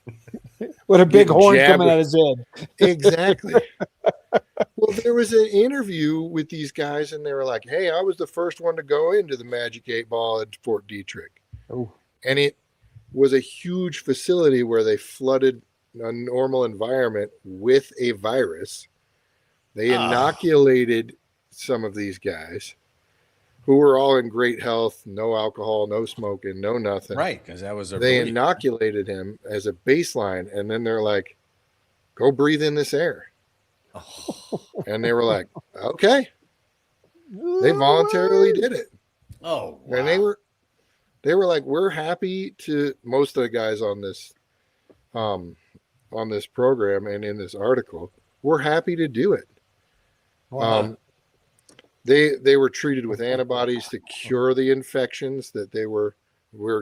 With a big horn jabbed coming out of his head. Exactly. Well, there was an interview with these guys, and they were like, "Hey, I was the first one to go into the Magic 8 Ball at Fort Detrick." Oh. And it was a huge facility where they flooded a normal environment with a virus. They inoculated some of these guys who were all in great health, no alcohol, no smoking, no nothing. Right, because that was their They belief. inoculated him as a baseline, and then they're like, "Go breathe in this air." And they were like, "Okay." They voluntarily did it. Oh, wow. And they were like, "We're happy to," most of the guys on this program and in this article, "we're happy to do it." Wow. They were treated with antibodies to cure the infections that they were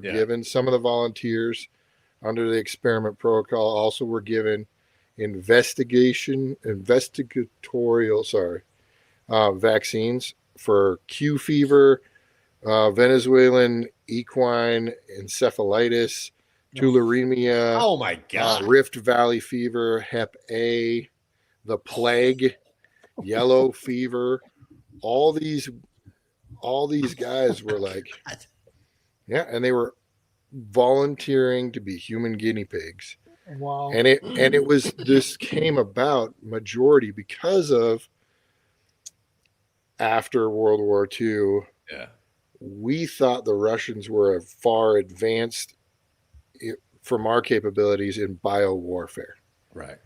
given. Some of the volunteers under the experiment protocol also were given investigatorial vaccines for Q fever, Venezuelan equine encephalitis, tularemia, Oh my God. Rift Valley fever, Hep A, the plague, yellow fever. All these guys were like, yeah, and they were volunteering to be human guinea pigs. Wow. And this came about majority because of after World War II. Yeah. We thought the Russians were far advanced from our capabilities in bio warfare. Right.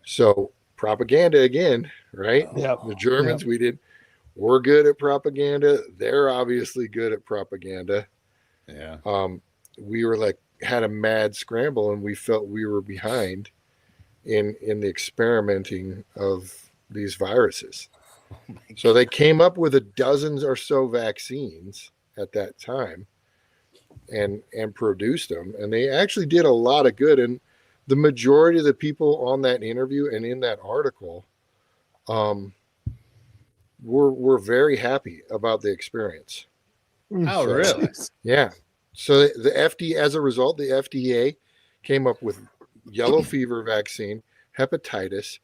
So propaganda again, right? Yeah. The Germans, we're good at propaganda. They're obviously good at propaganda. Yeah. We were had a mad scramble, and we felt we were behind in the experimenting of these viruses. So they came up with a dozen or so vaccines at that time and produced them, and they actually did a lot of good. And the majority of the people on that interview and in that article were very happy about the experience. Oh, really? Yeah. So the FDA, as a result, the FDA came up with yellow fever vaccine, hepatitis.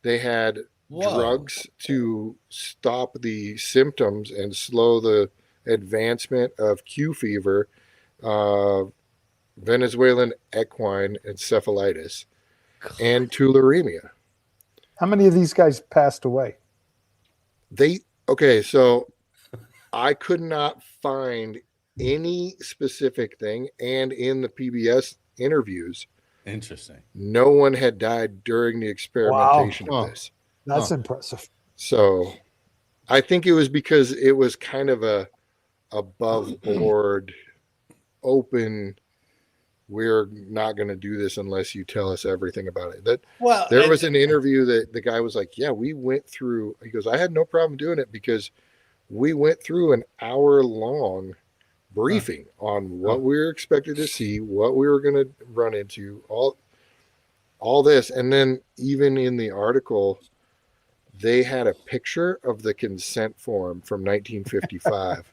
They had drugs to stop the symptoms and slow the advancement of Q fever, Venezuelan equine encephalitis, and tularemia. How many of these guys passed away? So I could not find any specific thing. And in the PBS interviews, Interesting. no one had died during the experimentation Wow. of this. That's impressive. So I think it was because it was kind of a above board, open, we're not going to do this unless you tell us everything about it. There was an interview that the guy was like, yeah, we went through, he goes, I had no problem doing it because we went through an hour-long briefing on what we were expected to see, what we were going to run into, all this. And then even in the article, they had a picture of the consent form from 1955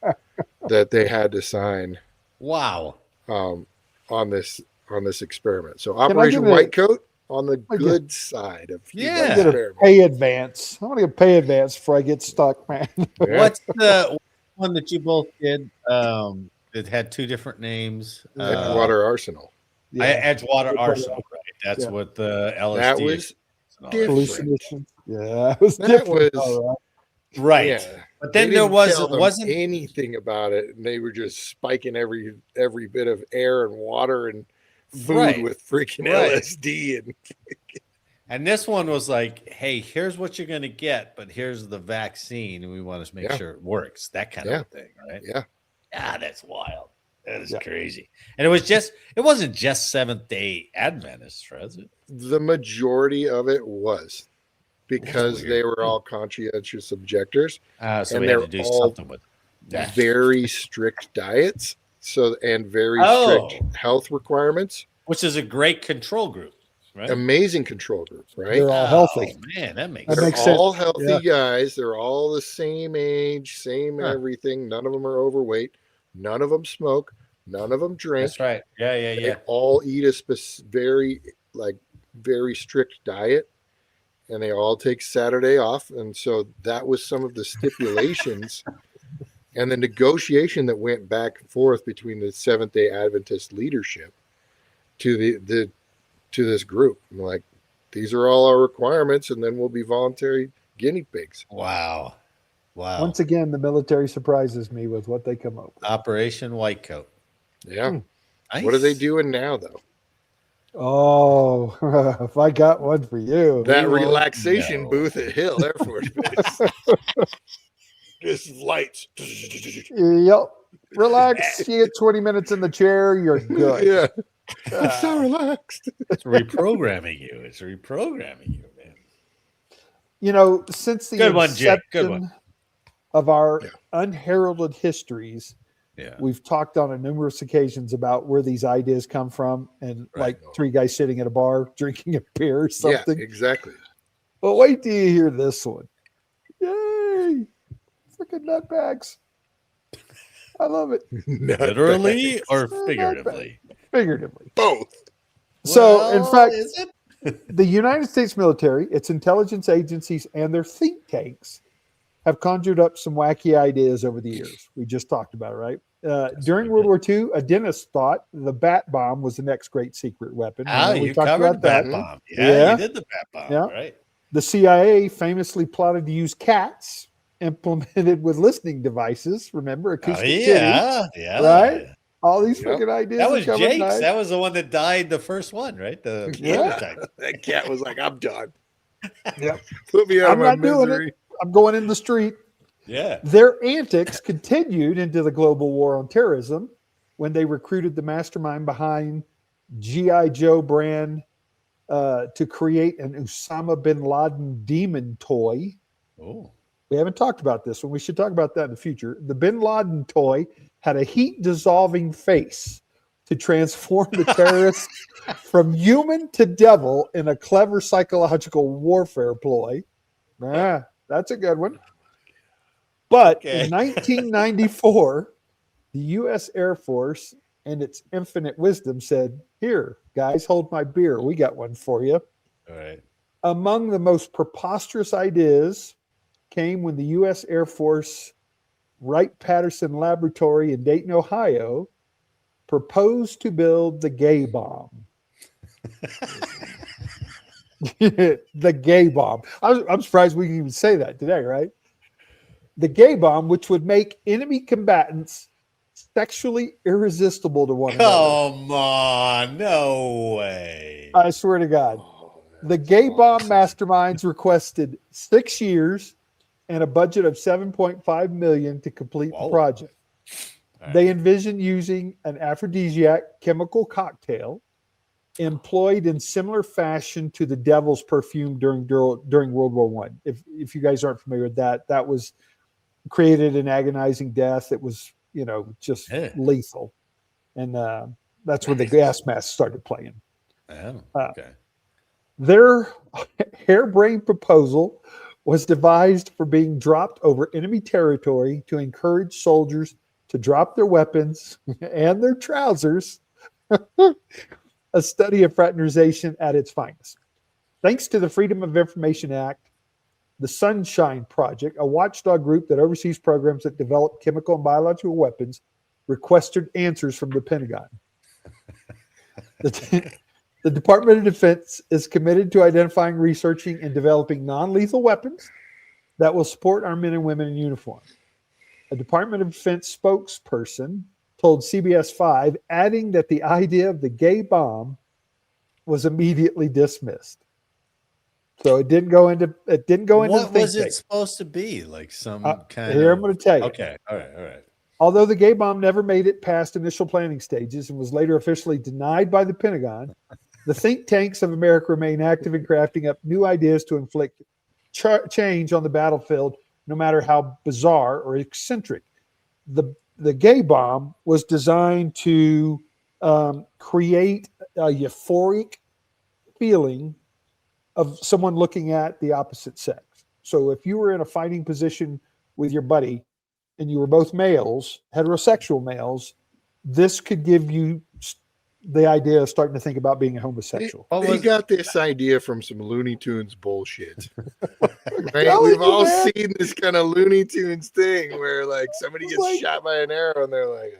that they had to sign. Wow. On this experiment. So Operation Whitecoat on the good side of experiment. Pay advance. I want to get pay advance before I get stuck, man. What's the one that you both did? It had two different names. Edgewater Arsenal. Edgewater Arsenal, right? That's what the LSD. That was hallucination. Yeah, it was different. Right. Yeah. But then there wasn't anything about it, and they were just spiking every bit of air and water and food with freaking LSD and this one was like, hey, here's what you're gonna get, but here's the vaccine, and we want to make sure it works. That kind of thing, right? Yeah. Yeah, that's wild. That is crazy. And it wasn't just Seventh-day Adventists, was it? The majority of it was. Because they were all conscientious objectors, so and they're all very strict diets, and very strict health requirements, which is a great control group, right? Amazing control group, right? They're all healthy. Man, that makes sense. sense. They're all healthy guys. They're all the same age, same everything. None of them are overweight. None of them smoke. None of them drink. That's right. Yeah. They all eat a very strict diet. And they all take Saturday off. And so that was some of the stipulations and the negotiation that went back and forth between the Seventh-day Adventist leadership to this group. I'm like, these are all our requirements, and then we'll be voluntary guinea pigs. Wow. Once again, the military surprises me with what they come up with. Operation Whitecoat. Yeah. Nice. What are they doing now, though? Oh, if I got one for you. That relaxation booth at Hill Air Force Base. Just lights. Yep. Relax. You get 20 minutes in the chair, you're good. Yeah. I'm so relaxed. It's reprogramming you. Man. You know, since the inception of our unheralded histories, we've talked on numerous occasions about where these ideas come from, and like three guys sitting at a bar drinking a beer or something. Yeah, exactly. But wait till you hear this one. Yay! Freaking nutbags. I love it. Literally or figuratively? Figuratively. Both. So, in fact, the United States military, its intelligence agencies, and their think tanks have conjured up some wacky ideas over the years. We just talked about it, right? During World War II, a dentist thought the bat bomb was the next great secret weapon. You covered the bat bomb. Yeah, you did the bat bomb, right? The CIA famously plotted to use cats implemented with listening devices. Remember, acoustic kitty, right? All these freaking ideas. That was Jake's. That was the one that died the first one, right? That cat was like, I'm done. Yep. Put me out of my misery. Doing it. I'm going in the street. Yeah. Their antics continued into the global war on terrorism when they recruited the mastermind behind G.I. Joe brand to create an Osama bin Laden demon toy. Oh. We haven't talked about this one. We should talk about that in the future. The bin Laden toy had a heat-dissolving face to transform the terrorists from human to devil in a clever psychological warfare ploy. That's a good one. But in 1994, the U.S. Air Force, and its infinite wisdom, said, here, guys, hold my beer. We got one for you. All right. Among the most preposterous ideas came when the U.S. Air Force Wright-Patterson Laboratory in Dayton, Ohio, proposed to build the gay bomb. The gay bomb. I'm surprised we can even say that today, right? The gay bomb, which would make enemy combatants sexually irresistible to one another. Come on, no way. I swear to God. The gay bomb masterminds requested 6 years and a budget of $7.5 million to complete the project. Right. They envisioned using an aphrodisiac chemical cocktail employed in similar fashion to the devil's perfume during World War I. If you guys aren't familiar with that, that was created an agonizing death. It was, just lethal. And that's when the gas mask started playing. Oh, okay. Their harebrained proposal was devised for being dropped over enemy territory to encourage soldiers to drop their weapons and their trousers, a study of fraternization at its finest. Thanks to the Freedom of Information Act, the Sunshine Project, a watchdog group that oversees programs that develop chemical and biological weapons, requested answers from the Pentagon. The Department of Defense is committed to identifying, researching, and developing non-lethal weapons that will support our men and women in uniform. A Department of Defense spokesperson told CBS 5, adding that the idea of the gay bomb was immediately dismissed. So it didn't go into What was it supposed to be? Like some kind here of... I'm going to tell you. Okay, all right. Although the gay bomb never made it past initial planning stages and was later officially denied by the Pentagon, the think tanks of America remain active in crafting up new ideas to inflict change on the battlefield, no matter how bizarre or eccentric. The gay bomb was designed to create a euphoric feeling of someone looking at the opposite sex. So if you were in a fighting position with your buddy and you were both males, heterosexual males, this could give you the idea of starting to think about being a homosexual. He got this idea from some Looney Tunes bullshit. Right? We've all seen this kind of Looney Tunes thing where like somebody gets shot by an arrow and they're like,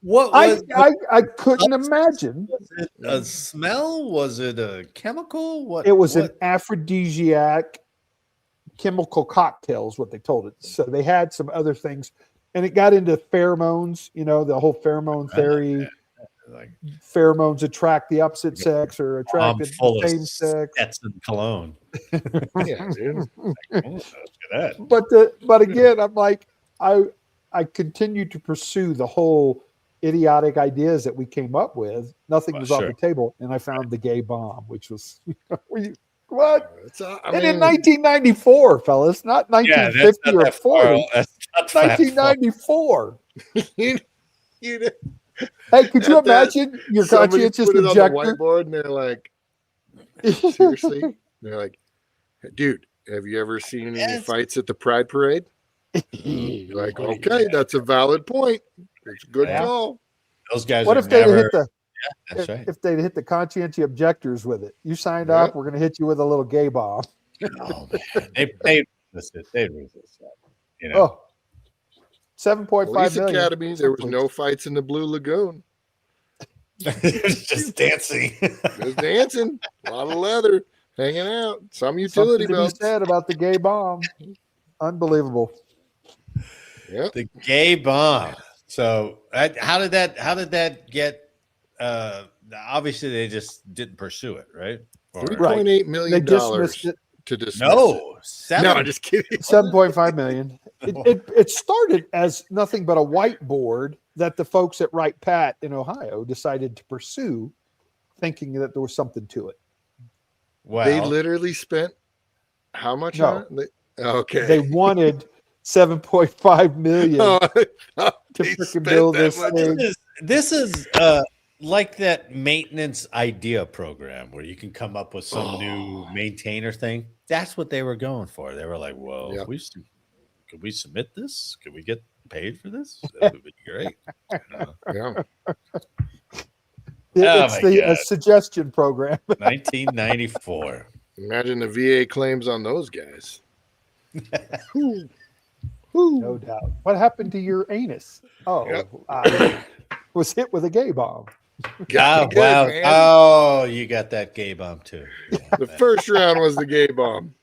What was I couldn't imagine. Was it a smell? Was it a chemical? It was an aphrodisiac chemical cocktail is what they told it. So they had some other things. And it got into pheromones, the whole pheromone theory. Like pheromones attract the opposite sex or attract the same sex. That's in cologne. Yeah, dude. But again, I'm like, I continue to pursue the whole idiotic ideas that we came up with. Nothing was off the table, and I found the gay bomb, which was what? And in 1994, fellas, not 1950 or 40. 1994. Hey, could you imagine your conscientious objector? objector? On the whiteboard and they're like, seriously? They're like, dude, have you ever seen any fights at the Pride Parade? You're like, okay, that's a valid point. It's a good call. Those guys. What if they hit the? That's right. If they hit the conscientious objectors with it, you signed up. We're going to hit you with a little gay bomb. Oh man, they resist it. They resist that. Oh, 7.5 Police million. Academy. There was no fights in the Blue Lagoon. just dancing. Just dancing. A lot of leather hanging out. Some utility belts. Said about the gay bomb. Unbelievable. Yeah. The gay bomb. So how did that get? Obviously, they just didn't pursue it, right? $3.8 million to dismiss. No, I'm just kidding. 7.5 million. It started as nothing but a whiteboard that the folks at Wright Pat in Ohio decided to pursue, thinking that there was something to it. Wow. They literally spent how much on it? Okay. They wanted 7.5 million to freaking build this thing. This is like that maintenance idea program where you can come up with some new maintainer thing. That's what they were going for. They were like, well, could we submit this? Could we get paid for this? That would be great. It's the suggestion program. 1994. Imagine the VA claims on those guys. No doubt. What happened to your anus? I was hit with a gay bomb. Wow. Oh, you got that gay bomb too. The first round was the gay bomb.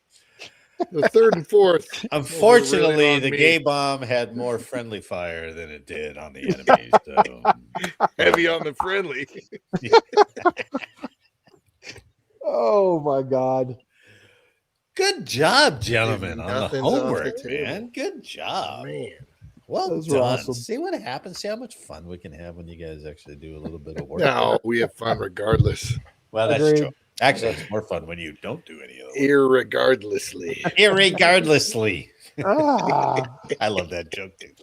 The third and fourth. Unfortunately, really long the meat. gay bomb had more friendly fire than it did on the enemy. So, Heavy on the friendly. Oh my God. good job, gentlemen, on the Nothing's off the homework, table. man. Good job. Man. Well Those done. were awesome. See what happens. See how much fun we can have when you guys actually do a little bit of work. No, we have fun regardless. Well, that's Agreed. true. Actually, it's more fun when you don't do any of it. Irregardlessly. Irregardlessly. Ah, I love that joke, dude.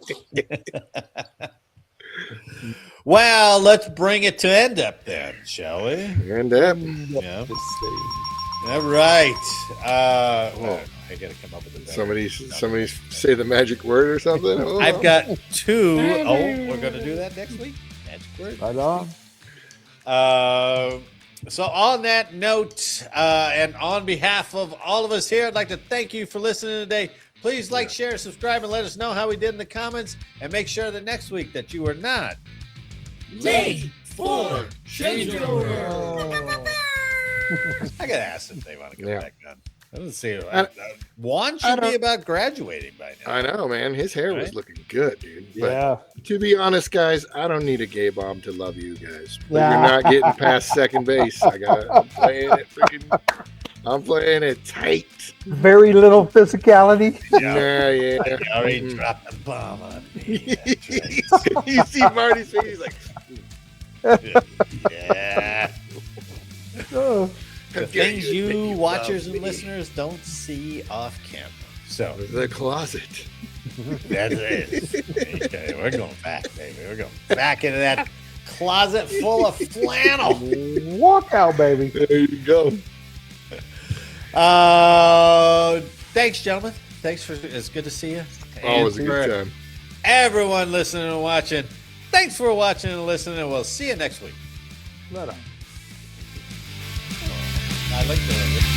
Well, let's bring it to end up then, shall we? And up. Yeah. Let's see. All right. I got to come up with a better Somebody say the magic word or something. Oh. I've got two. Oh, we're going to do that next week. Magic word. right on. So on that note, and on behalf of all of us here, I'd like to thank you for listening today. Please like, share, subscribe, and let us know how we did in the comments. And make sure that next week that you are not Late for Changeover. Oh. I gotta ask if they want to come Yeah. back on. I don't see. I- Juan I should be don't- about graduating by now. I know, man. His hair was Right? looking good, dude. But Yeah. to be honest, guys, I don't need a gay bomb to love you guys. But Yeah. you're not getting past second base. I'm playing it tight. Very little physicality. Yeah. Yeah. You already Mm. dropped the bomb on me. That's right. You see Marty's face, he's like, Yeah. Oh, The things you watchers and listeners don't see off camera. So the closet. that's it. Okay, we're going back, baby. We're going back into that closet full of flannel. walk out, baby. There you go. Thanks, gentlemen. It's good to see you. Always a And good for time. everyone listening and watching, thanks for watching and listening, and we'll see you next week. Right on. I like the